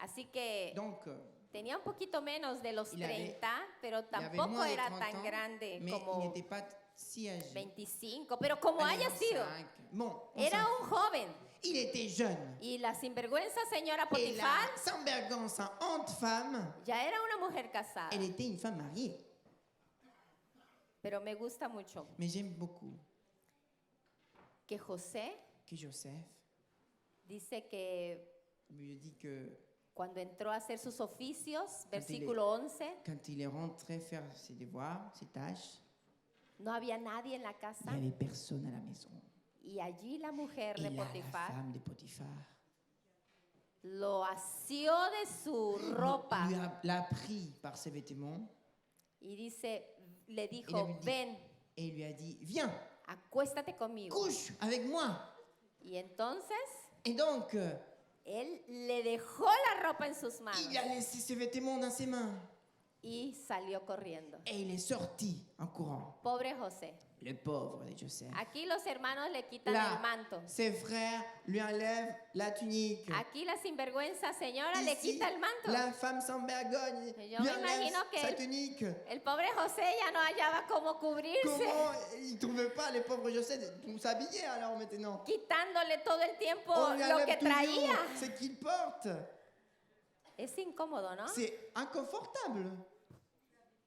Así que Donc, tenía un poquito menos de los Il avait- 30, pero il avait tampoco moins de era 30 tan ans, grande mais il como n'était pas si âgé. 25. Pero como Allez, haya sido, 25. Bon, on era s'en un joven. Il était jeune. Y la sinvergüenza señora Et Potifar la sans vergogne, sans honte femme, ya era una mujer casada. elle était une femme mariée. Pero me gusta mucho Mais j'aime beaucoup que José que Joseph dice que lui dit que cuando entró a hacer sus oficios, il versículo 11, quand il est rentré faire ses devoirs, ses tâches, no había nadie en la il casa n'y avait personne à la maison. y allí la mujer Et de là, la Potifar femme de Potiphar lo asió de su ropa l'a pris par ses vêtements y dice, le et dijo, lui dit- ven, et il lui a dit, viens, acuéstate conmigo. couche avec moi. Y entonces Et donc, él le dejó la ropa en sus manos il a laissé ses vêtements dans ses mains y salió corriendo. et il est sorti en courant. Pobre José. Le pauvre de Joseph. Aquí los hermanos le quitan Là, el manto. ses frères lui enlèvent la tunique. Aquí la sinvergüenza señora le Ici, quita el manto. la femme sans vergogne Yo lui me enlève imagino que sa él- tunique. El pobre José ya no hallaba cómo cubrirse, Comment il ne trouvait pas, les pauvres Joseph, pour s'habiller alors maintenant? quitándole todo el tiempo On lui lo que enlève toujours traía. ce qu'il porte. Es incómodo, ¿no? C'est inconfortable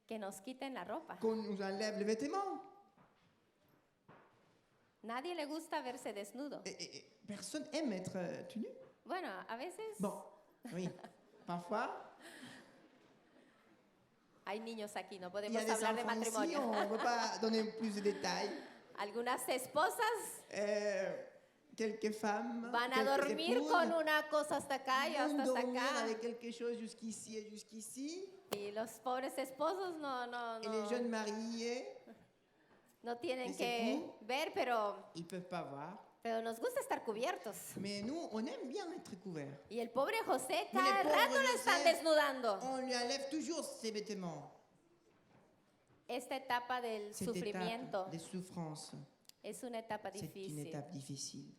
Que nos quiten la ropa. qu'on nous enlève les vêtements. Nadie le gusta verse desnudo. Et personne aime être tout nu. Bueno, a veces Bon, oui, parfois. hay niños aquí, no Il y podemos a des hablar de enfants ici, matrimonio. on ne peut pas donner plus de détails. Algunas esposas Quelques femmes van a quelques dormir épouses con una cosa hasta acá y vont hasta dormir acá. avec quelque chose jusqu'ici et jusqu'ici. Y los pobres esposos Et les jeunes mariés, no tienen les que époux. ver, pero ils ne peuvent pas voir. nos gusta estar cubiertos. Mais nous, on aime bien être couverts. Y el pobre José Mais cada le pauvre rato lo están José- desnudando. On lui enlève toujours ses vêtements. Esta etapa del Cette sufrimiento étape des souffrances, es una etapa c'est une difícil. étape difficile.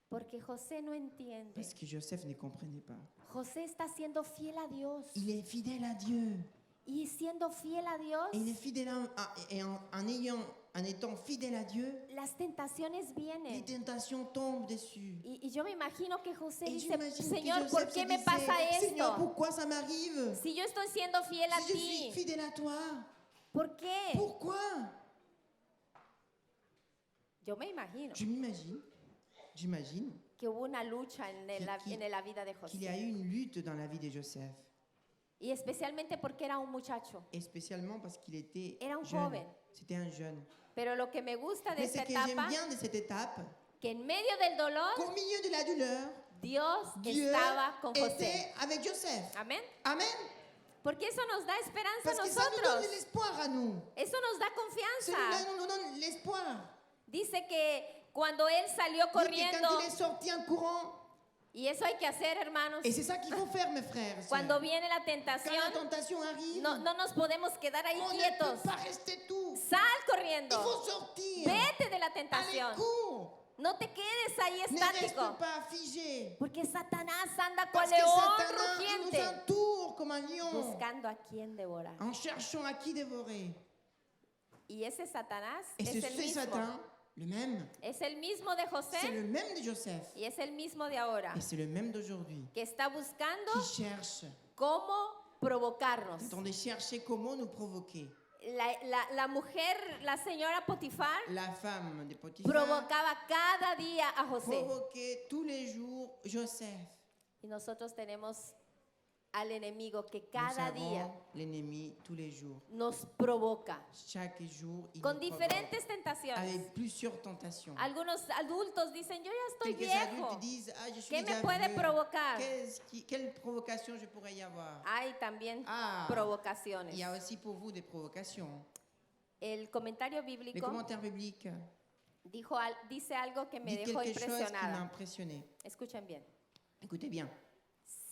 Porque José no entiende. Parce que Joseph ne comprenait pas. José está siendo fiel a Dios. Il est fidèle à Dieu. Y siendo fiel a Dios, Et il est fidèle en étant fidèle à Dieu, las tentaciones les vienen. tentations tombent dessus. Y yo me imagino que José Et dice, j'imagine que Señor, Joseph ¿por se qué me disait, pasa Seigneur, esto? pourquoi ça m'arrive? Si yo estoy siendo fiel a Si je suis ti, fidèle à toi, ¿por qué? pourquoi? Yo me imagino J'imagine que hubo una lucha en la vida de qu'il y a José. eu une lutte dans la vie de Joseph. Y especialmente porque era un muchacho. Et spécialement parce qu'il était Era un jeune. joven. C'était un jeune. Pero lo que me gusta de Mais ce esta que j'aime etapa, bien de cette étape, que en medio del dolor, qu'au milieu de la douleur, Dios Dieu estaba con José. était avec Joseph. Amén. Amen. Porque eso nos da esperanza a Parce que ça nous donne de nosotros. l'espoir à nous. Eso nos da Celui-là confianza. nous donne l'espoir. Dice que cuando él salió Dit que corriendo, quand il est sorti en courant, y eso hay que hacer, hermanos, et c'est ça qu'il faut faire, mes frères. et cuando sœurs. viene la Quand la tentación, tentation arrive, no nos podemos quedar ahí on ne quietos. peut pas rester tout. Sal Il corriendo. faut sortir. Vete de la Allez, tentación. cours. No te quedes ahí Ne reste estático. pas figé. Porque Satanás anda cual Parce que león Satan, il nous rugiente, entoure comme un lion, buscando a quien devorar. en cherchant à qui dévorer. Y ese Satanás Et es el ce mismo. Satan, le même, Es el mismo de c'est José le même de Joseph. y es el mismo de ahora. Et c'est le même d'aujourd'hui. Que está buscando Qui cherche, cómo provocarnos. en train de chercher comment nous provoquer. La mujer, la señora Potifar, La femme de Potiphar provocaba cada día a José. provoquait tous les jours Joseph. Y nosotros tenemos al enemigo que Nous cada avons día l'ennemi tous les jours. nos provoca Chaque jour, il con nous diferentes provoque tentaciones. avec plusieurs tentations. Algunos adultos dicen, yo ya estoy Quelques viejo. adultes disent, ah, je suis ¿Qué me déjà puede vieux. provocar? Quelle provocation je pourrais y avoir? Hay también Ah, provocaciones. il y a aussi pour vous des provocations. El comentario Les bíblico commentaires bibliques dice algo que me disent dejó quelque chose qui m'a impresionada. impressionné. Escuchen bien. Écoutez bien,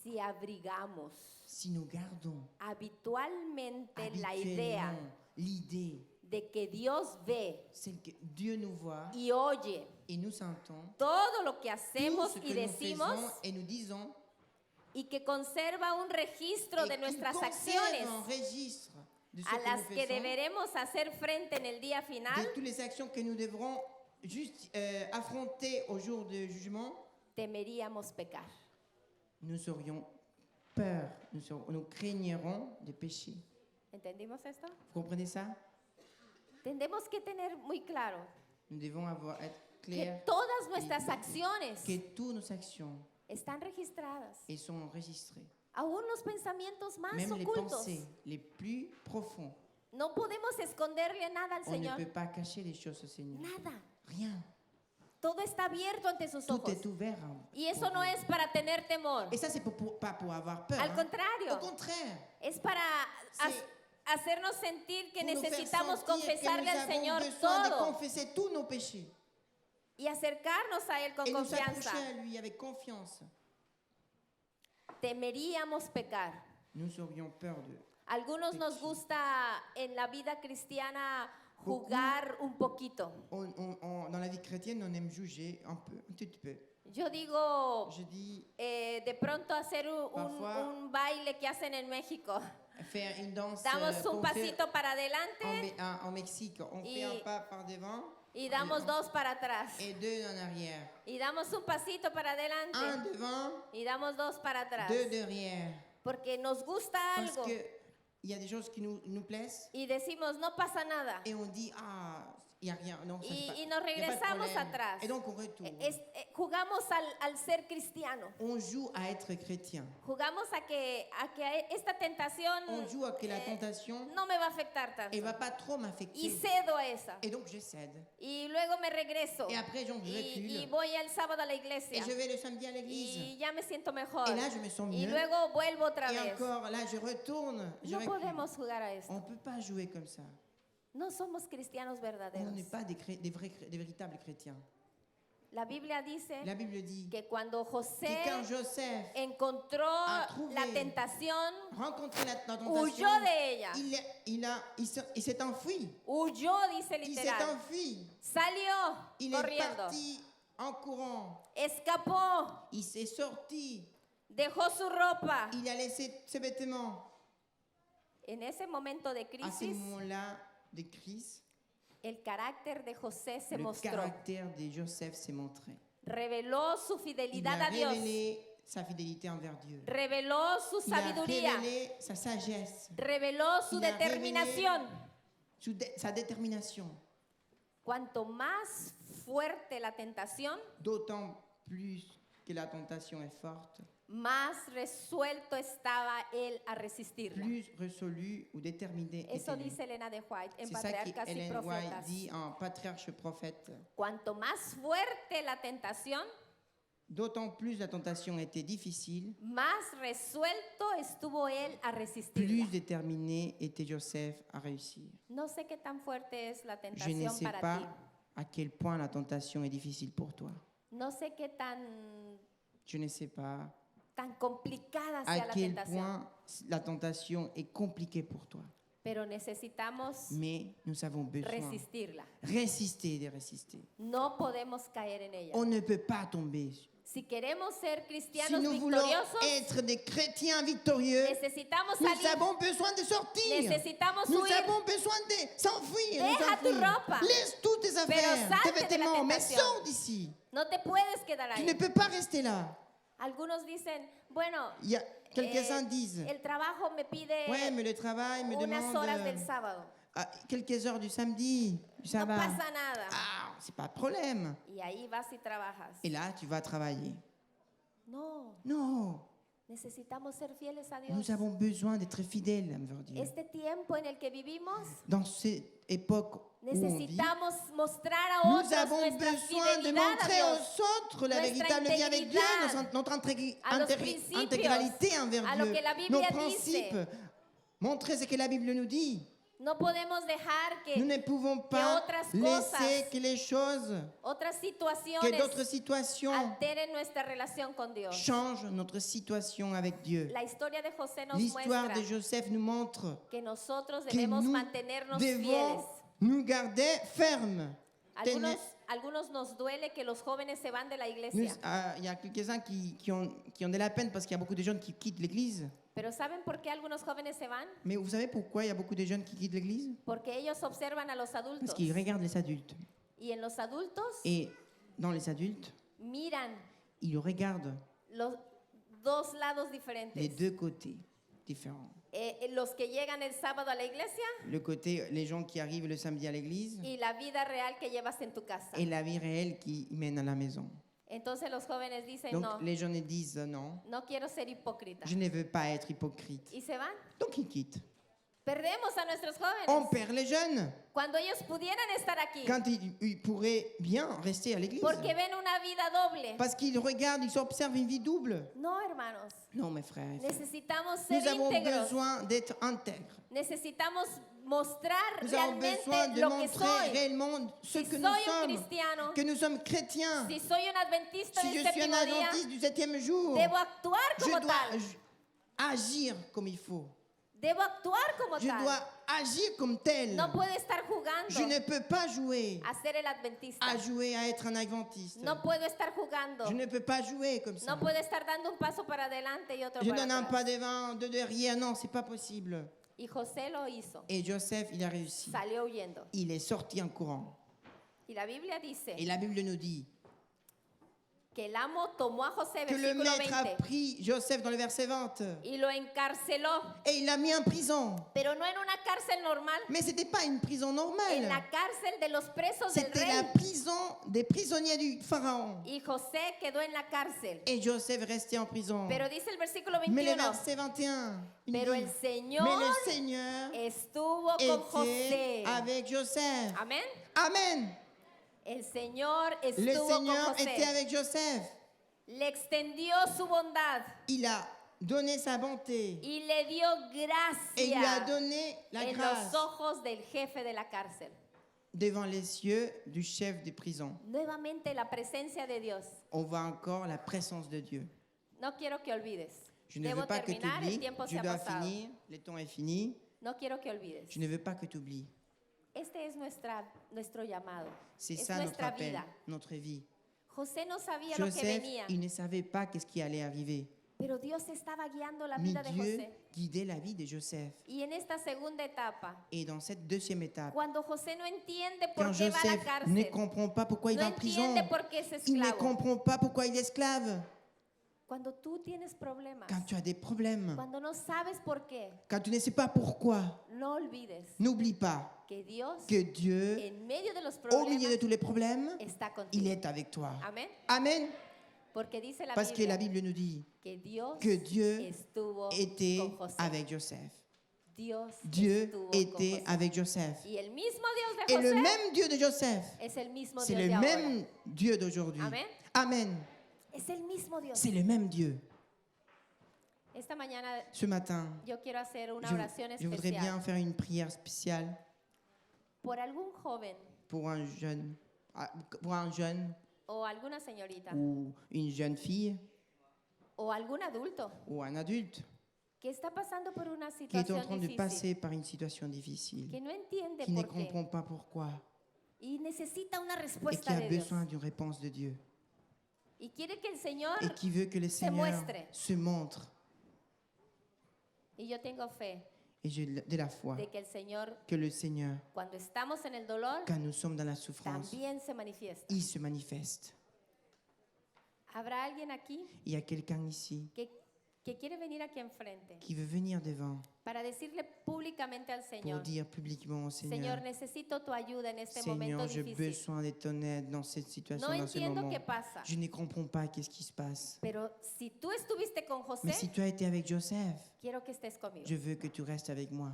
Si abrigamos si nous gardons habitualmente la idea habituellement l'idée, de que Dios ve celle que Dieu nous voit y oye et nous sentons, todo lo que tout hacemos ce que y nous decimos faisons et nous disons, y que conserva un registro et de qu'il nuestras conserve acciones un registre de ce a que las nous que faisons, deberemos hacer frente en el día final, de toutes les actions que nous devrons juste affronter au jour du jugement, temeríamos pecar. nous aurions peur, nous craignerons de pécher. ¿Entendimos esto? Vous comprenez ça? Tenemos que tener muy claro Nous devons être que clairs todas nuestras acciones que toutes nos actions están registradas. elles sont enregistrées. Aún los pensamientos más Même les ocultos. pensées les plus profondes. No podemos esconderle nada al On ne Señor. peut pas cacher les choses au Seigneur. Nada. Rien. Todo está abierto ante sus Tout ojos. est ouvert. Y eso no es para tener temor. Et ça, c'est pas pour avoir peur. Al hein. contrario, Au contraire. es para C'est hacernos sentir que pour nous faire necesitamos sentir que confesarle nous al avons Señor besoin de todo confesser tous nos péchés y acercarnos a Él con et nous confianza. approcher à lui avec confiance. Temeríamos pecar. Nous aurions peur de. Algunos nos Pecar. gusta en la vida cristiana jugar un poquito. Dans la vie chrétienne, on aime juger un peu, un petit peu. Yo digo, Je dis de pronto hacer Parfois- un baile que hacen en México. faire une danse Damos un qu'on fait pasito para adelante en Mexique. On Y- fait un pas par devant y damos dos para atrás. et deux en arrière. Y damos un pasito para Un adelante devant, y damos dos para atrás. deux derrière. Porque nos gusta Parce algo qu'il y a des choses qui nous plaisent y decimos, no pasa nada. et on dit, il n'y a rien. Non, ça, c'est pas, Y nos y a pas de regresamos problème. atrás. Et donc on retourne. Jugamos al ser cristiano. On joue à être chrétien. Jugamos a que esta tentación On joue à que la tentation no me va a afectar tanto. ne va pas trop Y m'affecter. cedo a esa. Et donc je cède. Y luego me regreso. Et après, je recule. Y voy el sábado a la Et iglesia. je vais le samedi à l'église. Y ya me siento mejor. Et là, je me sens Y mieux. luego vuelvo otra Et vez. encore, là, je retourne. Je No recule. podemos jugar a esto. On ne peut pas jouer comme ça. No somos cristianos On verdaderos. n'est pas des véritables chrétiens. La Biblia dice La Bible dit que cuando que José quand Joseph encontró a trouvé la tentación, rencontré la tentation, huyó de ella. il s'est enfui. Huyó, dice Il s'est literal. enfui. Salió Il est corriendo. parti en courant. Escapó. Il s'est sorti. Dejó su ropa. Il a laissé ses vêtements. En ese momento de À ce crisis, moment-là de crise, el carácter de José se le mostró. caractère de Joseph s'est montré. Reveló su Il fidelidad a a Dios. révélé sa fidélité envers Dieu. Reveló su Il a sabiduría. révélé sa sagesse, Reveló su Il a determinación. sa détermination. Cuanto más fuerte la tentación, D'autant plus que la tentation est forte, más resuelto estaba él a resistirla. plus résolu ou déterminé Eso était-il. dice Elena de White en C'est ça Patriarcas y qu'Ellen White Profetas. dit en Patriarche Prophète. Cuanto más fuerte la tentación, D'autant plus la tentation était difficile, más resuelto estuvo él a plus resistirla. déterminé était Joseph à réussir. No sé qué tan fuerte es la Je ne tentación sais para pas ti. à quel point la tentation est difficile pour toi. No sé qué tan Je ne sais pas complicada à sea la quel tentación, point la tentation est compliquée pour toi. pero necesitamos Mais nous avons besoin resistirla. de résister. No podemos caer en ella. On ne peut pas tomber. Si queremos ser Si cristianos nous voulons victoriosos, être des chrétiens victorieux, necesitamos nous salir, avons besoin de sortir. necesitamos Nous huir. avons besoin de s'enfuir. nous Deja tu enfuir. ropa. Laisse toutes tes affaires, salte tes de la vêtements, mais tentación. sors d'ici. No te puedes quedar Tu ahí. ne peux pas rester là. Algunos dicen, bueno, Il y a, quelques-uns disent, el trabajo me pide ouais, mais le travail me unas demande horas del sábado. quelques heures du samedi, du No sabbat. pasa nada. Ah, c'est pas de problème. Y ahí vas y trabajas. Et là, tu vas travailler. No, Non, necesitamos ser fieles a Dios. nous avons besoin d'être fidèles envers Dieu. Este tiempo en el que vivimos, Dans cette époque où on vit, necesitamos mostrar a nous otros avons nuestra besoin de fidelidad a montrer Dios, aux autres la nuestra véritable vie avec Dieu, integridad, notre a los principios, intégralité envers a lo Dieu, que la Biblia nos dice. principes. Montrer ce que la Bible nous dit. No podemos dejar Nous que ne pouvons pas otras laisser cosas, que les choses, otras que situaciones d'autres situations alteren nuestra relación con Dios. changent notre situation avec Dieu. La historia de José nos L'histoire muestra de Joseph nous montre que nosotros que debemos nous mantenernos devons fieles. nous garder fermes. Algunos nos duele que los jóvenes se van de la Il iglesia. y a quelques-uns qui ont de la peine parce qu'il y a beaucoup de jeunes qui quittent l'église. Pero ¿saben por qué algunos jóvenes se van? Mais vous savez pourquoi il y a beaucoup de jeunes qui quittent l'église? Porque ellos observan a los Parce adultos. qu'ils regardent les adultes. Y en los adultos Et dans les adultes, miran ils regardent los dos lados les diferentes. deux côtés différents. Los que llegan el sábado a la iglesia Le côté, les gens qui arrivent le samedi à l'église y la vida real que llevas en tu casa. et la vie réelle qui mène à la maison. Entonces los jóvenes dicen, Donc no, les jeunes disent non, no quiero ser hipócrita. je ne veux pas être hypocrite. Y se van. Donc ils quittent. Perdemos a nuestros On jóvenes. perd les jeunes Cuando ellos pudieran estar aquí. quand ils pourraient bien rester à l'église. Porque ven una vida doble. Parce qu'ils regardent, ils observent une vie double. No, hermanos. Non, mes frères et sœurs. Necesitamos ser Nous avons íntegros. besoin d'être intègres. Necesitamos mostrar Nous avons besoin realmente de lo que montrer soy. réellement ce Si que nous soy un sommes, cristiano, que nous sommes chrétiens. si soy un adventista Si del je suis un séptimo día, adventiste du 7e jour, debo actuar je como dois tal. agir comme il faut. Debo actuar como Je tal. dois agir comme tel. No puedo estar jugando Je ne peux pas jouer a ser el adventista. à jouer à être un adventiste. No puedo estar jugando. Je ne peux pas jouer comme ça. No puedo estar dando un paso para adelante y otro Je para donne un pas atrás. devant, deux derrière. Non, c'est pas possible. Y José lo hizo. Et Joseph, il a réussi. Salió huyendo. Il est sorti en courant. Y la Biblia dice Et la Bible nous dit que el amo tomó a José, que le versículo maître a 20, pris Joseph dans le verset 20 y lo encarceló. et il l'a mis en prison. Pero no en una cárcel normal, Mais c'était pas une prison en normale. la cárcel de los presos del C'était la rey. prison des prisonniers du pharaon. Y José quedó en la cárcel. Et Joseph restait en prison. Pero dice el versículo Mais le 21, verset 21, il pero dit, el mais Señor le Seigneur estuvo con était José. avec Joseph. Amén. Amen. El Señor Le estuvo con Seigneur était José. avec Joseph. Le extendió su bondad Il a donné sa bonté y le dio et il lui a gracia donné la en grâce los ojos del jefe de la cárcel. devant les yeux du chef des prisons. Nuevamente la presencia de Dios. On voit encore la présence de Dieu. No quiero que olvides. Je ne Debo veux pas que tu terminar, el oublies. tiempo se Je ha dois pasado. finir. Le temps est fini. No quiero que olvides. Je ne veux pas que tu oublies. Este es nuestro llamado. C'est Es ça notre nuestra appel, vida. notre vie. José no sabía lo que Joseph, venía, il ne savait pas qu'est-ce qui allait arriver. pero Dios estaba guiando la Mais vida de Dieu José. guidait la vie de Joseph. Y en esta segunda etapa, Et dans cette deuxième étape, cuando José no entiende por quand qué va a la Joseph ne cárcel, comprend pas pourquoi il no va en prison, entiende por qué es il ne esclavo. comprend pas pourquoi il est esclave. Cuando tú tienes problemas, Quand tu as des problèmes, cuando no sabes por qué, quand tu ne sais pas pourquoi, no olvides n'oublie pas que Dios que Dieu, en medio de los au milieu de problemas tous les problèmes, está il contigo. est avec toi. Amén. Amen. Porque dice la Parce que la Biblia Bible nous dit que Dios que Dieu estuvo était con José. avec Joseph. Dios Dieu estuvo con était José. avec Joseph. Y el mismo Dios de Et le José même Dieu de Joseph, es el mismo c'est Dios le de ahora. même Dieu d'aujourd'hui. Amen. Amen. Es el mismo Dios. C'est le même Dieu. Esta mañana Ce matin, yo quiero hacer una je, oración je voudrais bien especial faire une prière spéciale por algún joven pour un jeune, o alguna señorita ou une jeune fille o algún adulto ou un adulte que está pasando por una qui est en situación train de difícil, passer par une situation difficile, que no entiende qui ne por qué comprend pas pourquoi y necesita una et qui respuesta a de Dios besoin d'une réponse de Dieu y quiere que el Señor et qui veut que le Seigneur muestre. se montre. y yo tengo fe Et j'ai de la foi de que el Señor que le Seigneur, cuando estamos en el dolor quand nous sommes dans la souffrance, también se manifiesta. il se manifeste. ¿Habrá alguien aquí Il y a quelqu'un ici que quiere venir aquí enfrente qui veut venir devant para decirle públicamente al pour Señor, dire publiquement au Señor, Seigneur, necesito tu ayuda en este momento Seigneur, j'ai difícil. besoin de ton aide dans cette situation, No dans ce entiendo moment. qué pasa, Je ne comprends pas qu'est-ce qui se passe. pero si tú estuviste con Mais José, si tu as été avec Joseph, quiero que estés conmigo. je veux que tu restes avec moi.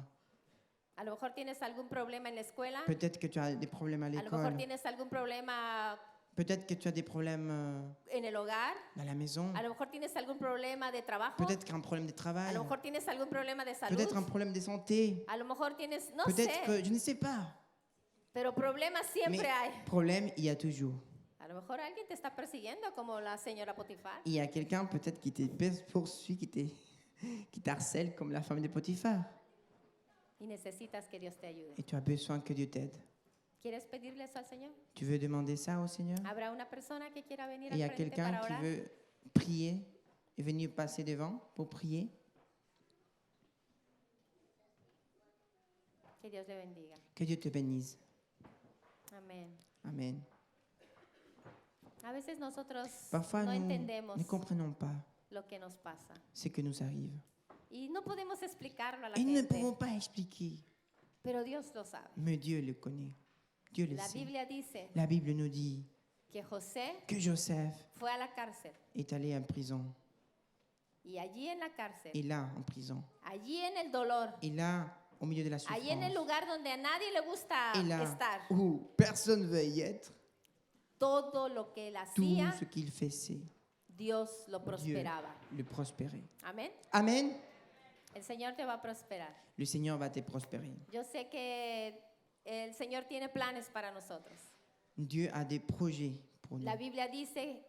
A lo mejor tienes algún problema en la escuela, Peut-être que tu as des problèmes à a lo mejor l'école. tienes algún problema Peut-être que tu as des problèmes en el hogar, dans la maison. a lo mejor tienes algún problema de trabajo, Peut-être qu'un problème de a travail. lo mejor tienes algún problema de salud, Peut-être un problème de santé. a lo mejor tienes, no Peut-être sé, que je ne sais pas. pero problemas Mais siempre hay. problème, il y a toujours. A lo mejor alguien te está persiguiendo como la señora Potifar. Il y a quelqu'un peut-être qui te poursuit, qui t'harcèle comme la femme de Potiphar. Y necesitas que Dios te ayude. Et tu as besoin que Dieu t'aide. ¿Quieres pedirle eso al Señor? Tu veux demander ça au Seigneur? ¿Habrá una persona que quiera venir Et il y a al frente quelqu'un para qui orar? veut prier et venir passer devant pour prier. Que Dios le bendiga. Que Dieu te bénisse. Amén. Amen. A veces nosotros Parfois, no nous entendemos ne comprenons pas lo que nos pasa. ce que nous arrive. Y no podemos explicarlo a la Et nous ne gente, pouvons pas expliquer. pero Dios lo sabe. Mais Dieu le connaît. Dieu le La sait. Biblia dice La Bible nous dit que José que Joseph fue a la cárcel est allé en prison. y allí en la cárcel, Et là, en prison. allí en el dolor, Et là, au milieu de la allí en el souffrance. lugar donde a nadie le gusta Et là, estar, où personne ne veut y être, todo lo que él tout hacía, ce qu'il faisait, Dios lo Dieu prosperaba. le prospérait. Amén. Amen. El Señor te va a prosperar. Le Seigneur va te prospérer. Yo sé que el Señor tiene planes para nosotros. Dieu a des projets pour nous. La Biblia dice,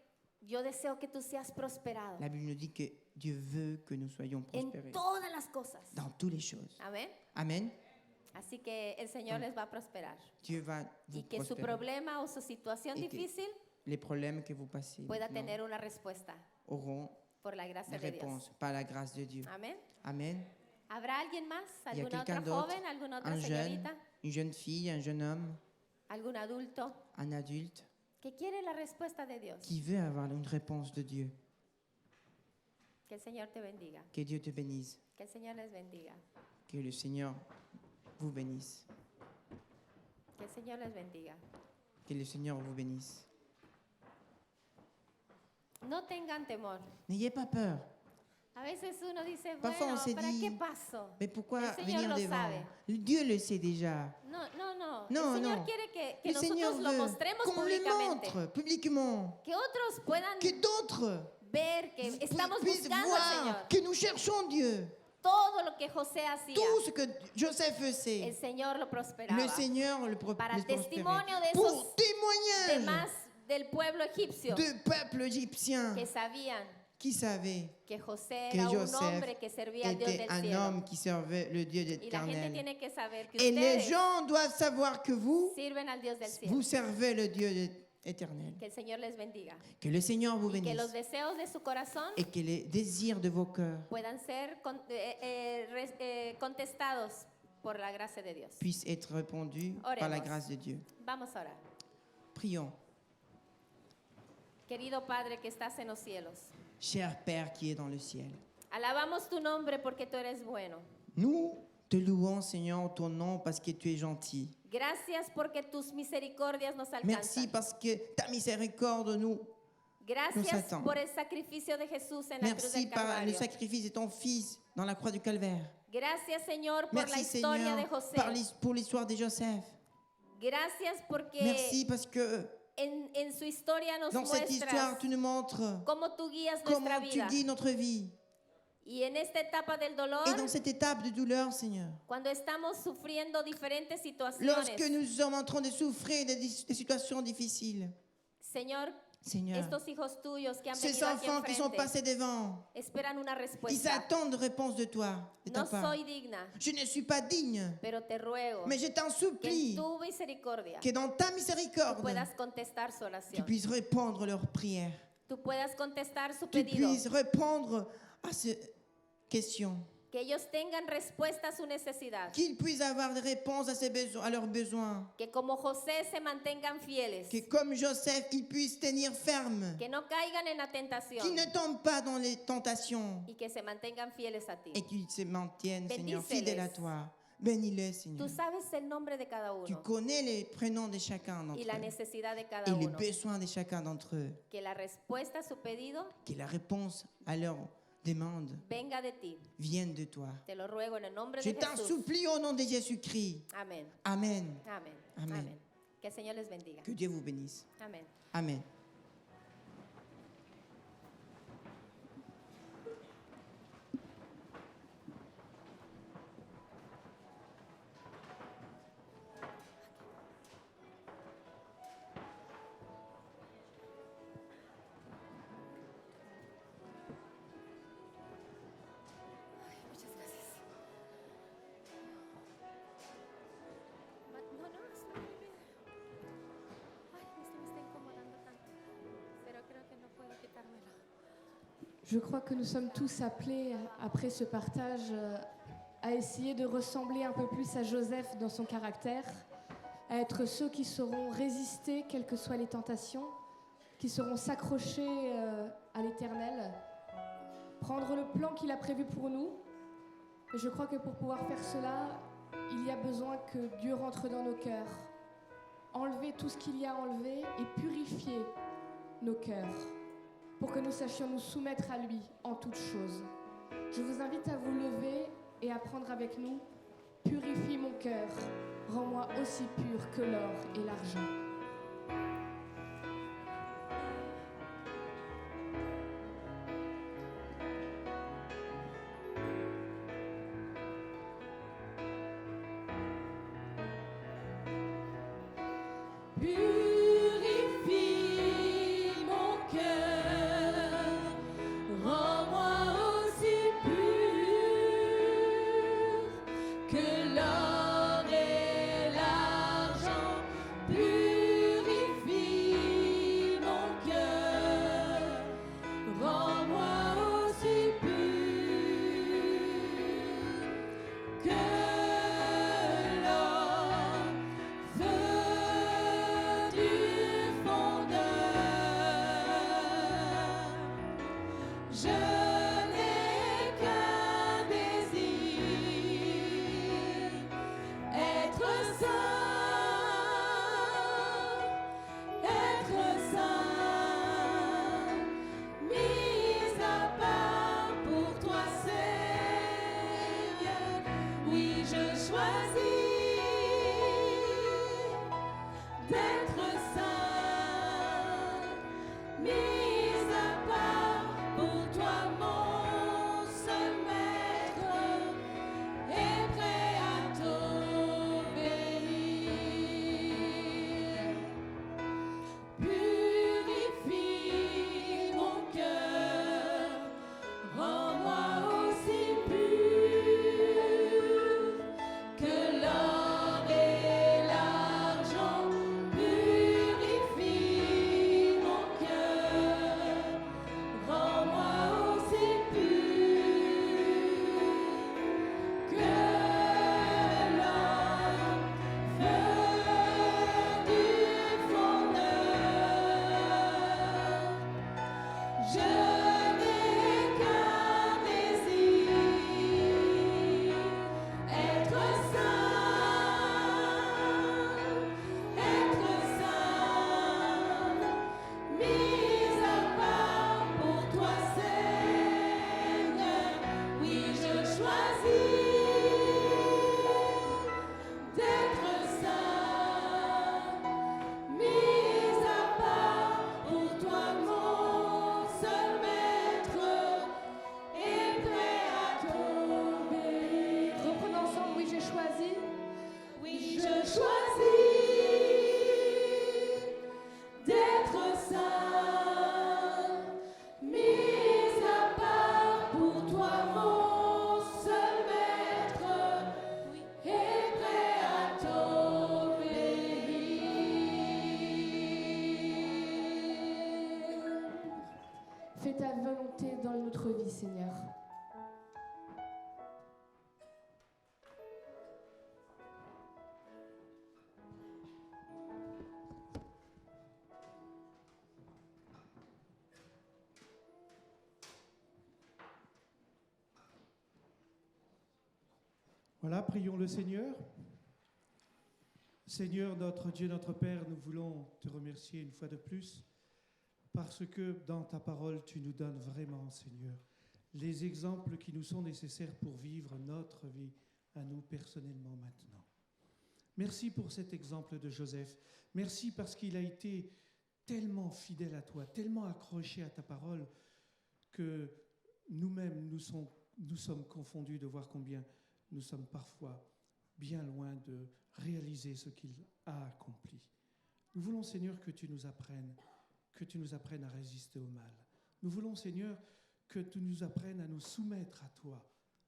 yo deseo que tú seas prosperado La Bible nous dit que Dieu veut que nous soyons en prospérés todas las cosas. dans toutes les choses. Amén. Amen. Así que el Señor les va a prosperar. Dieu va vous Y que su prospérer. problema o su situación Y que difícil Les problèmes que vous passez pueda maintenant tener una respuesta auront por la une gracia de Dios. réponse par la grâce de Dieu. Amén. Amen. ¿Habrá alguien más? Il y a ¿Alguna otra quelqu'un d'autre, joven? ¿Alguna otra un jeune, señorita? une jeune fille, un jeune homme, ¿Algún adulto un adulte que quiere la respuesta de Dios? qui veut avoir une réponse de Dieu. Que el Señor te bendiga. Que Dieu te bénisse. Que el Señor les bendiga. Que le Seigneur vous bénisse. Que el Señor les bendiga. Que le Seigneur vous bénisse. No tengan temor. N'ayez pas peur. A veces uno dice, Parfois, bueno, on se ¿para dit, qué paso? Mais pourquoi Le Seigneur venir lo devant? sabe. Dieu le sait déjà. No, no, no. No, el Señor no. quiere que Le Seigneur nosotros lo veut mostremos qu'on le públicamente. montre publiquement. Que otros puedan Que d'autres ver que estamos puissent buscando al voir Señor. que nous cherchons Dieu. Todo lo que José hacía, Tout ce que Joseph el faisait, Señor lo prosperaba. le Seigneur le Para les prospérait. testimonio de Pour esos témoignage demás del pueblo egipcio de peuple égyptien que sabían qui savait que José que era un Joseph hombre que servía al Dios était del un cielo. homme qui servait le Dieu Y la gente éternel. tiene que saber que Et les ustedes gens doivent savoir que vous, sirven al Dios del cielo. vous servez le Dieu éternel. Que el Señor les bendiga. Que le Seigneur vous Y que los bénisse deseos de su corazón et que les désirs de vos cœurs puedan ser contestados por la gracia de Dios. puissent être répondus par la Oremos. grâce de Dieu. Vamos a orar. Prions. Querido Padre que estás en los cielos, Cher Père qui est dans le ciel, alabamos tu nombre porque tú eres bueno. nous te louons, Seigneur, ton nom parce que tu es gentil. Gracias porque tus misericordias nos Merci alcanzan. parce que ta miséricorde nous. Gracias attend. por el sacrificio de Jesús en la cruz Merci del par le Calvario. sacrifice de ton Fils dans la croix du Calvaire. Gracias, Señor, por la Merci, historia Seigneur, de José. pour l'histoire de Joseph. Gracias porque Merci parce que en su historia nos dans cette histoire, muestras tu nous montres cómo tú guías comment nuestra tu vida. guides notre vie. Y en esta etapa del dolor, Et dans cette étape de douleur, Seigneur, cuando estamos sufriendo diferentes situaciones, lorsque nous sommes en train de souffrir des situations difficiles, Señor, Seigneur, estos hijos tuyos que han ces venido aquí enfants qui sont enfrente passés devant, esperan una ils respuesta. attendent de réponse de toi, de ta No part. soy digna, Je ne suis pas digne, pero te ruego mais je t'en que en supplie tu misericordia que dans ta tú miséricorde, puedas contestar su tu oración, puisses répondre à leurs prières, tú puedas contestar su tu pedido, puisses répondre à ces questions, que ellos tengan respuesta a su necesidad, qu'ils puissent avoir des réponses à leurs besoins, que como José se mantengan fieles, que comme Joseph, ils puissent tenir ferme, que no caigan en la tentación qu'ils ne tombent pas dans les tentations y que se mantengan fieles a ti. et qu'ils se maintiennent, Seigneur, Bendíceles. fidèles à toi. Bénis-les, Tú Seigneur. sabes el nombre de cada Tu uno connais les prénoms de chacun d'entre y la eux necesidad de cada et les uno. besoins de chacun d'entre eux. Que la respuesta a su pedido Que la réponse à leurs demandes venga de ti. vienne de toi. Te lo ruego en el nombre Je de t'en Jesús. supplie au nom de Jésus-Christ. Amén. Amen. Amén. Amén. Amén. Que el Señor les bendiga. Que Dieu vous bénisse. Amén. Amen. Muchas gracias. No, está bien. Ay, esto me está incomodando tanto. Pero creo que no puedo quitármelo. Je crois que nous sommes tous appelés, après ce partage, à essayer de ressembler un peu plus à Joseph dans son caractère, à être ceux qui sauront résister, quelles que soient les tentations, qui sauront s'accrocher à l'Éternel, prendre le plan qu'il a prévu pour nous. Et je crois que pour pouvoir faire cela, il y a besoin que Dieu rentre dans nos cœurs, enlever tout ce qu'il y a à enlever et purifier nos cœurs, pour que nous sachions nous soumettre à lui en toutes choses. Je vous invite à vous lever et à prendre avec nous « Purifie mon cœur, rends-moi aussi pur que l'or et l'argent ». Purifie mon cœur, rends-moi aussi pur que l'or Fais ta volonté dans notre vie, Seigneur. Voilà, prions le Seigneur. Seigneur, notre Dieu, notre Père, nous voulons te remercier une fois de plus parce que dans ta parole, tu nous donnes vraiment, Seigneur, les exemples qui nous sont nécessaires pour vivre notre vie à nous personnellement maintenant. Merci pour cet exemple de Joseph. Merci parce qu'il a été tellement fidèle à toi, tellement accroché à ta parole que nous-mêmes, nous sommes confondus de voir combien nous sommes parfois bien loin de réaliser ce qu'il a accompli. Nous voulons, Seigneur, que tu nous apprennes à résister au mal. Nous voulons, Seigneur, que tu nous apprennes à nous soumettre à toi,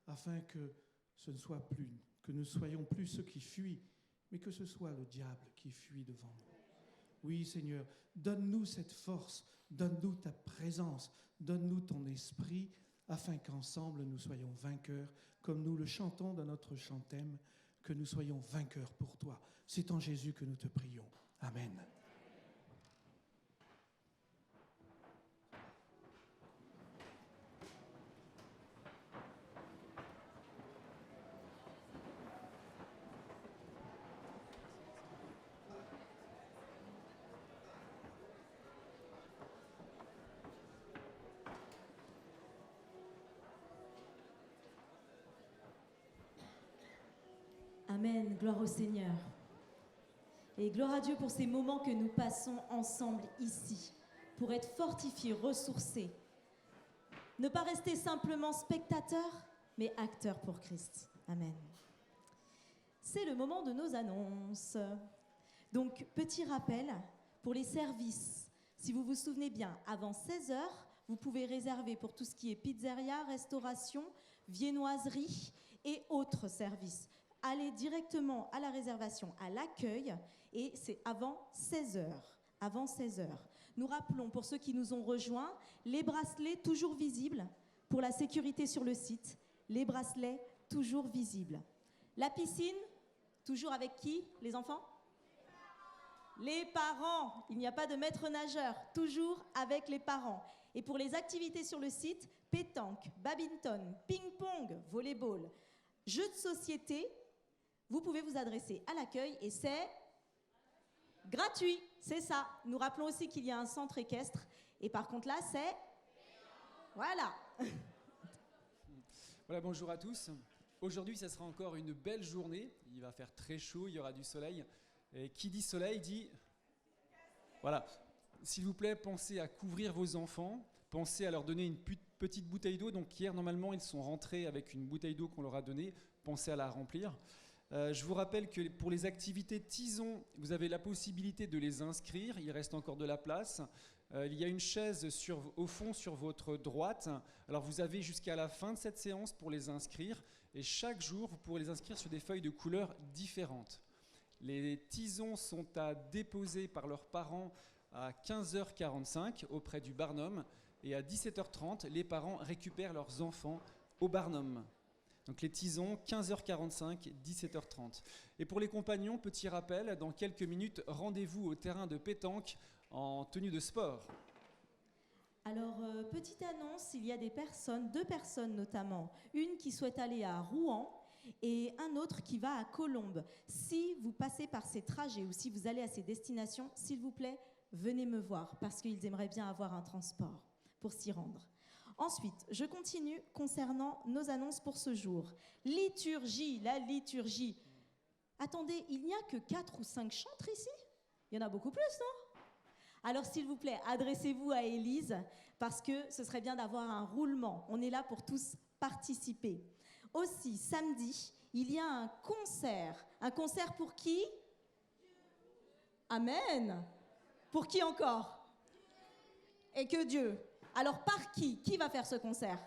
afin que ce ne soit plus, que nous ne soyons plus ceux qui fuient, mais que ce soit le diable qui fuit devant nous. Oui, Seigneur, donne-nous cette force, donne-nous ta présence, donne-nous ton esprit, afin qu'ensemble nous soyons vainqueurs, comme nous le chantons dans notre chantème, que nous soyons vainqueurs pour toi. C'est en Jésus que nous te prions. Amen. Amen, gloire au Seigneur. Et gloire à Dieu pour ces moments que nous passons ensemble ici, pour être fortifiés, ressourcés. Ne pas rester simplement spectateurs, mais acteurs pour Christ. Amen. C'est le moment de nos annonces. Donc, petit rappel pour les services. Si vous vous souvenez bien, avant 16h, vous pouvez réserver pour tout ce qui est pizzeria, restauration, viennoiserie et autres services. Allez directement à la réservation, à l'accueil, et c'est avant 16h. Avant 16h. Nous rappelons, pour ceux qui nous ont rejoints, les bracelets toujours visibles pour la sécurité sur le site. Les bracelets toujours visibles. La piscine, toujours avec qui, les enfants ? Les parents. Il n'y a pas de maître nageur, toujours avec les parents. Et pour les activités sur le site, pétanque, badminton, ping-pong, volleyball, jeux de société, vous pouvez vous adresser à l'accueil et c'est gratuit, c'est ça. Nous rappelons aussi qu'il y a un centre équestre et par contre là, c'est... Voilà. Voilà, bonjour à tous. Aujourd'hui, ça sera encore une belle journée. Il va faire très chaud, il y aura du soleil. Et qui dit soleil dit... Voilà. S'il vous plaît, pensez à couvrir vos enfants. Pensez à leur donner une petite bouteille d'eau. Donc hier, normalement, ils sont rentrés avec une bouteille d'eau qu'on leur a donnée. Pensez à la remplir. Je vous rappelle que pour les activités Tison, vous avez la possibilité de les inscrire. Il reste encore de la place. Il y a une chaise au fond sur votre droite. Alors vous avez jusqu'à la fin de cette séance pour les inscrire. Et chaque jour, vous pourrez les inscrire sur des feuilles de couleurs différentes. Les tisons sont à déposer par leurs parents à 15h45 auprès du Barnum. Et à 17h30, les parents récupèrent leurs enfants au Barnum. Donc les tisons, 15h45, 17h30. Et pour les compagnons, petit rappel, dans quelques minutes, rendez-vous au terrain de pétanque en tenue de sport. Alors, petite annonce, il y a deux personnes notamment. Une qui souhaite aller à Rouen et un autre qui va à Colombes. Si vous passez par ces trajets ou si vous allez à ces destinations, s'il vous plaît, venez me voir parce qu'ils aimeraient bien avoir un transport pour s'y rendre. Ensuite, je continue concernant nos annonces pour ce jour. Liturgie, la liturgie. Attendez, il n'y a que 4 ou 5 chantres ici ? Il y en a beaucoup plus, non ? Alors, s'il vous plaît, adressez-vous à Élise parce que ce serait bien d'avoir un roulement. On est là pour tous participer. Aussi, samedi, il y a un concert. Un concert pour qui ? Amen. Pour qui encore ? Et que Dieu. Alors, par qui ? Qui va faire ce concert ?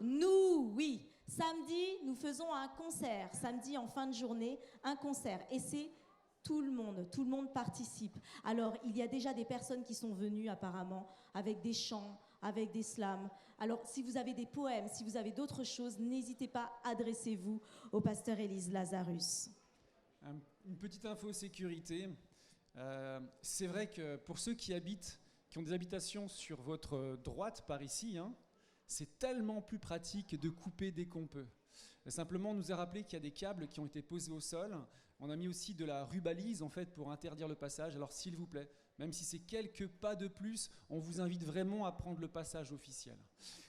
Nous, oui. Samedi, nous faisons un concert. Samedi, en fin de journée, un concert. Et c'est tout le monde participe. Alors, il y a déjà des personnes qui sont venues apparemment avec des chants, avec des slams. Alors, si vous avez des poèmes, si vous avez d'autres choses, n'hésitez pas, adressez-vous au pasteur Élise Lazarus. Une petite info sécurité. C'est vrai que pour ceux qui ont des habitations sur votre droite par ici, hein, c'est tellement plus pratique de couper dès qu'on peut. Simplement, on nous a rappelé qu'il y a des câbles qui ont été posés au sol. On a mis aussi de la rubalise en fait pour interdire le passage. Alors s'il vous plaît, même si c'est quelques pas de plus, on vous invite vraiment à prendre le passage officiel.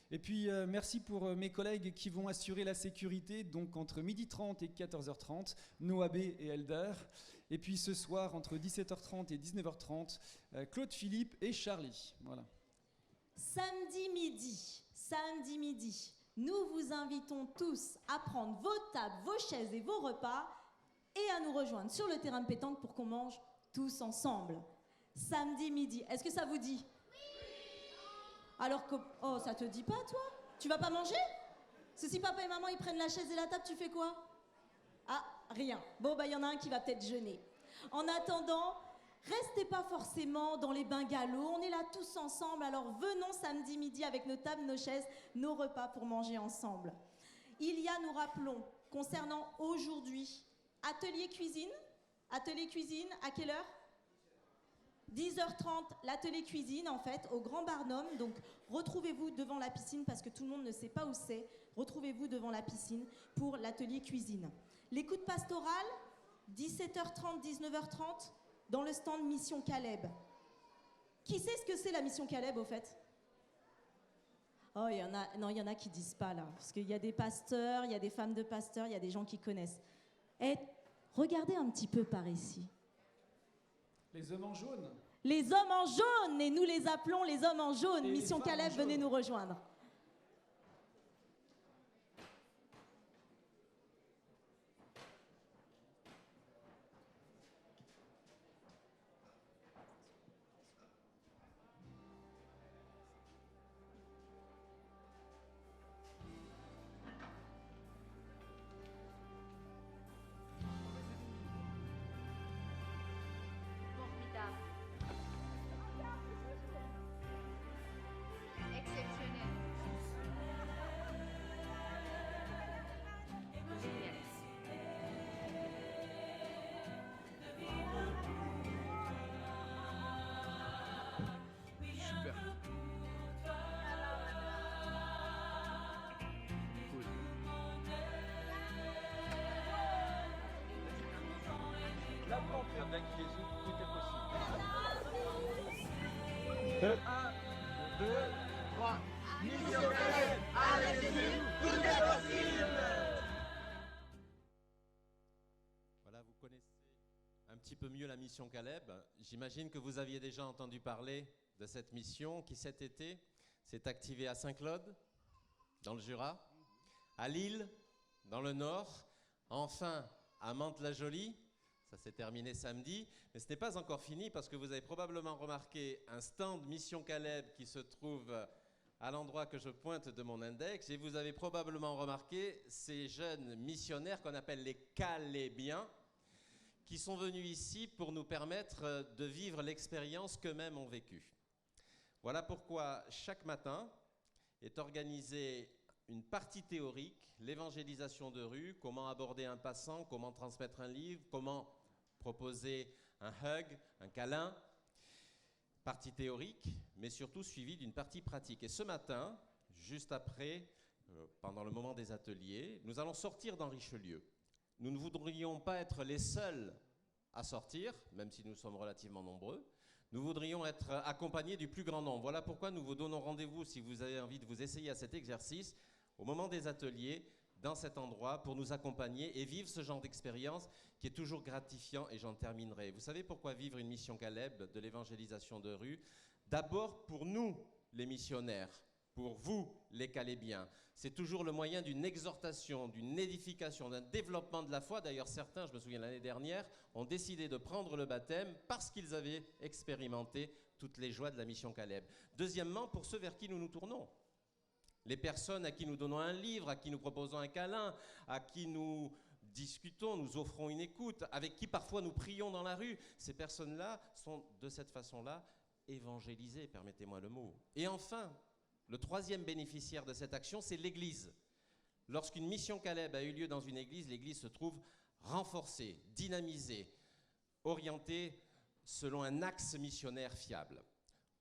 Et puis merci pour mes collègues qui vont assurer la sécurité, donc entre 12h30 et 14h30, Noabé et Elder. Et puis ce soir, entre 17h30 et 19h30, Claude Philippe et Charlie. Voilà. Samedi midi, nous vous invitons tous à prendre vos tables, vos chaises et vos repas et à nous rejoindre sur le terrain de pétanque pour qu'on mange tous ensemble. Samedi midi, est-ce que ça vous dit? Oui. Alors que... Oh, ça te dit pas, toi? Tu vas pas manger? Si papa et maman, ils prennent la chaise et la table, tu fais quoi? Ah, rien. Bon, bah, il y en a un qui va peut-être jeûner. En attendant, restez pas forcément dans les bungalows. On est là tous ensemble. Alors, venons samedi midi avec nos tables, nos chaises, nos repas pour manger ensemble. Il y a, nous rappelons, concernant aujourd'hui, atelier cuisine. Atelier cuisine, à quelle heure? 10h30, l'atelier cuisine, en fait, au Grand Barnum. Donc, retrouvez-vous devant la piscine, parce que tout le monde ne sait pas où c'est. Retrouvez-vous devant la piscine pour l'atelier cuisine. L'écoute pastorale, 17h30, 19h30, dans le stand Mission Caleb. Qui sait ce que c'est la Mission Caleb, au fait? Oh, il y en a qui disent pas, là. Parce qu'il y a des pasteurs, il y a des femmes de pasteurs, il y a des gens qui connaissent. Et regardez un petit peu par ici. Les hommes en jaune. Les hommes en jaune, et nous les appelons les hommes en jaune. Et Mission Caleb, venez nous rejoindre. Formidable. Exceptionnel. Génial. Super. Cool. La pompe avec Jésus, tout est possible. 1, 2, 3. Mission Caleb, avec Jésus, tout est possible. Voilà, vous connaissez un petit peu mieux la mission Caleb. J'imagine que vous aviez déjà entendu parler de cette mission qui cet été s'est activée à Saint-Claude, dans le Jura, à Lille, dans le Nord, enfin à Mantes-la-Jolie. Ça s'est terminé samedi, mais ce n'est pas encore fini parce que vous avez probablement remarqué un stand Mission Caleb qui se trouve à l'endroit que je pointe de mon index, et vous avez probablement remarqué ces jeunes missionnaires qu'on appelle les Calébiens qui sont venus ici pour nous permettre de vivre l'expérience qu'eux-mêmes ont vécue. Voilà pourquoi chaque matin est organisée une partie théorique, l'évangélisation de rue, comment aborder un passant, comment transmettre un livre, comment proposer un hug, un câlin, partie théorique, mais surtout suivie d'une partie pratique. Et ce matin, juste après, pendant le moment des ateliers, nous allons sortir dans Richelieu. Nous ne voudrions pas être les seuls à sortir, même si nous sommes relativement nombreux. Nous voudrions être accompagnés du plus grand nombre. Voilà pourquoi nous vous donnons rendez-vous, si vous avez envie de vous essayer à cet exercice, au moment des ateliers, dans cet endroit, pour nous accompagner et vivre ce genre d'expérience qui est toujours gratifiant, et j'en terminerai. Vous savez pourquoi vivre une mission Caleb de l'évangélisation de rue? D'abord pour nous, les missionnaires, pour vous, les Calébiens. C'est toujours le moyen d'une exhortation, d'une édification, d'un développement de la foi. D'ailleurs, certains, je me souviens l'année dernière, ont décidé de prendre le baptême parce qu'ils avaient expérimenté toutes les joies de la mission Caleb. Deuxièmement, pour ceux vers qui nous nous tournons. Les personnes à qui nous donnons un livre, à qui nous proposons un câlin, à qui nous discutons, nous offrons une écoute, avec qui parfois nous prions dans la rue. Ces personnes-là sont de cette façon-là évangélisées, permettez-moi le mot. Et enfin, Le troisième bénéficiaire de cette action, c'est l'Église. Lorsqu'une mission Caleb a eu lieu dans une église, l'église se trouve renforcée, dynamisée, orientée selon un axe missionnaire fiable.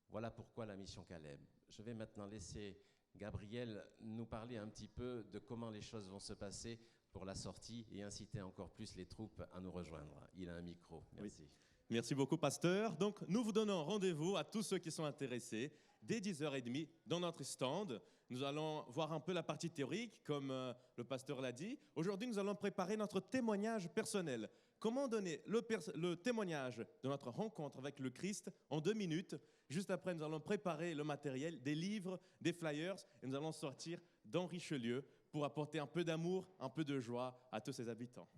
Voilà pourquoi la mission Caleb. Je vais maintenant laisser Gabriel nous parler un petit peu de comment les choses vont se passer pour la sortie et inciter encore plus les troupes à nous rejoindre. Il a un micro. Merci. Oui. Merci beaucoup, pasteur. Donc, nous vous donnons rendez-vous à tous ceux qui sont intéressés dès 10h30 dans notre stand. Nous allons voir un peu la partie théorique, comme le pasteur l'a dit. Aujourd'hui, nous allons préparer notre témoignage personnel. Comment donner le témoignage de notre rencontre avec le Christ en 2 minutes. Juste après, nous allons préparer le matériel, des livres, des flyers, et nous allons sortir dans Richelieu pour apporter un peu d'amour, un peu de joie à tous ses habitants.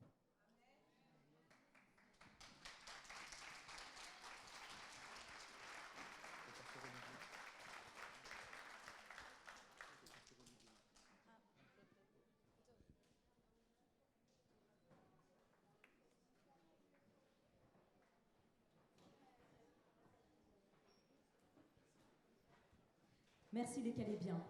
Merci les Calébiens.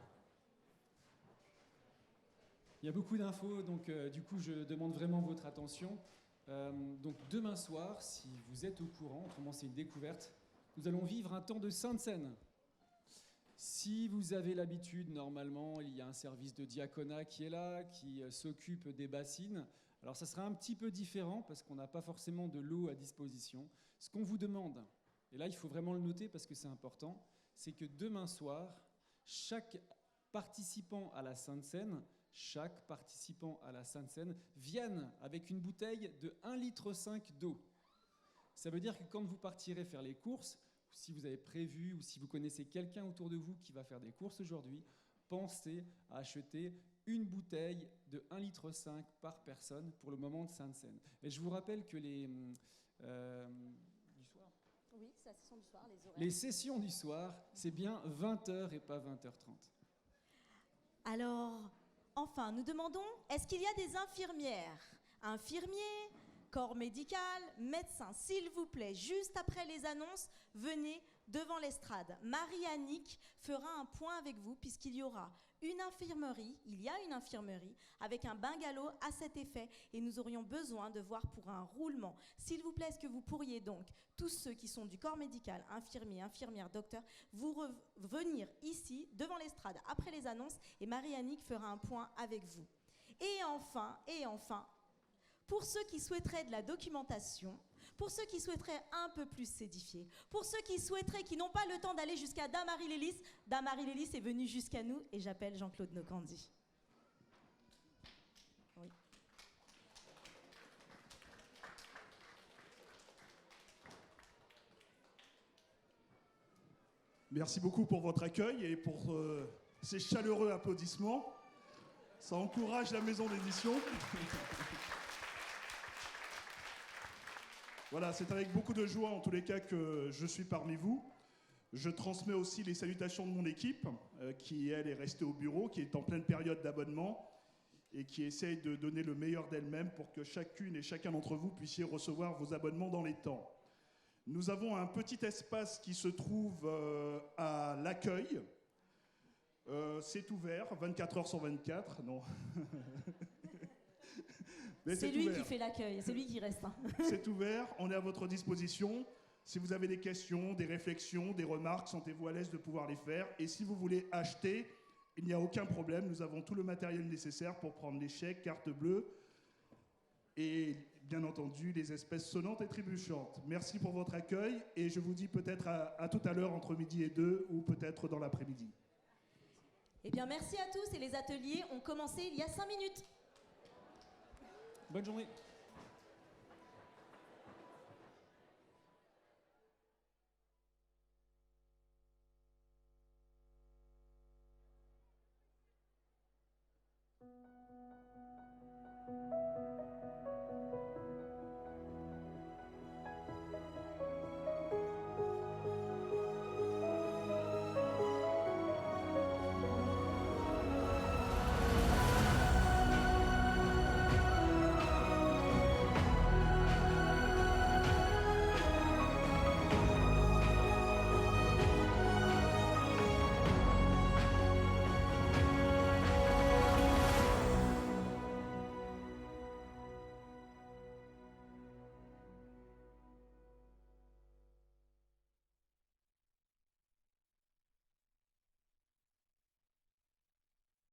Il y a beaucoup d'infos, donc du coup, je demande vraiment votre attention. Donc demain soir, si vous êtes au courant, autrement c'est une découverte, nous allons vivre un temps de Sainte Seine. Si vous avez l'habitude, normalement, il y a un service de diaconat qui est là, qui s'occupe des bassines. Alors ça sera un petit peu différent parce qu'on n'a pas forcément de l'eau à disposition. Ce qu'on vous demande, et là il faut vraiment le noter parce que c'est important, c'est que demain soir, chaque participant à la Sainte Seine, vienne avec une bouteille de 1,5 litre d'eau. Ça veut dire que quand vous partirez faire les courses, si vous avez prévu ou si vous connaissez quelqu'un autour de vous qui va faire des courses aujourd'hui, pensez à acheter une bouteille de 1,5 litre par personne pour le moment de Sainte Seine. Et je vous rappelle que les Oui, c'est la session du soir, les horaires. les sessions du soir, c'est bien 20h et pas 20h30. Alors, enfin, nous demandons, est-ce qu'il y a des infirmières, infirmiers, corps médical, médecins, s'il vous plaît, juste après les annonces, venez devant l'estrade. Marie-Annick fera un point avec vous puisqu'il y aura une infirmerie, il y a une infirmerie avec un bungalow à cet effet et nous aurions besoin de voir pour un roulement. S'il vous plaît, est-ce que vous pourriez donc, tous ceux qui sont du corps médical, infirmiers, infirmières, docteurs, venir ici devant l'estrade après les annonces et Marie-Annick fera un point avec vous. Et enfin, pour ceux qui souhaiteraient de la documentation, pour ceux qui souhaiteraient un peu plus s'édifier, pour ceux qui souhaiteraient, qui n'ont pas le temps d'aller jusqu'à Damary-Lélis, Damary-Lélis est venu jusqu'à nous et j'appelle Jean-Claude Nocandi. Oui. Merci beaucoup pour votre accueil et pour ces chaleureux applaudissements. Ça encourage la maison d'édition. Voilà, c'est avec beaucoup de joie en tous les cas que je suis parmi vous. Je transmets aussi les salutations de mon équipe qui, elle, est restée au bureau, qui est en pleine période d'abonnement et qui essaye de donner le meilleur d'elle-même pour que chacune et chacun d'entre vous puissiez recevoir vos abonnements dans les temps. Nous avons un petit espace qui se trouve à l'accueil. C'est ouvert 24 heures sur 24. Non. C'est lui qui fait l'accueil, c'est lui qui reste. C'est ouvert, on est à votre disposition. Si vous avez des questions, des réflexions, des remarques, sentez-vous à l'aise de pouvoir les faire. Et si vous voulez acheter, il n'y a aucun problème. Nous avons tout le matériel nécessaire pour prendre les chèques, cartes bleues et bien entendu les espèces sonnantes et trébuchantes. Merci pour votre accueil et je vous dis peut-être à tout à l'heure entre midi et 2 ou peut-être dans l'après-midi. Eh bien, merci à tous et les ateliers ont commencé il y a 5 minutes. Bonne journée.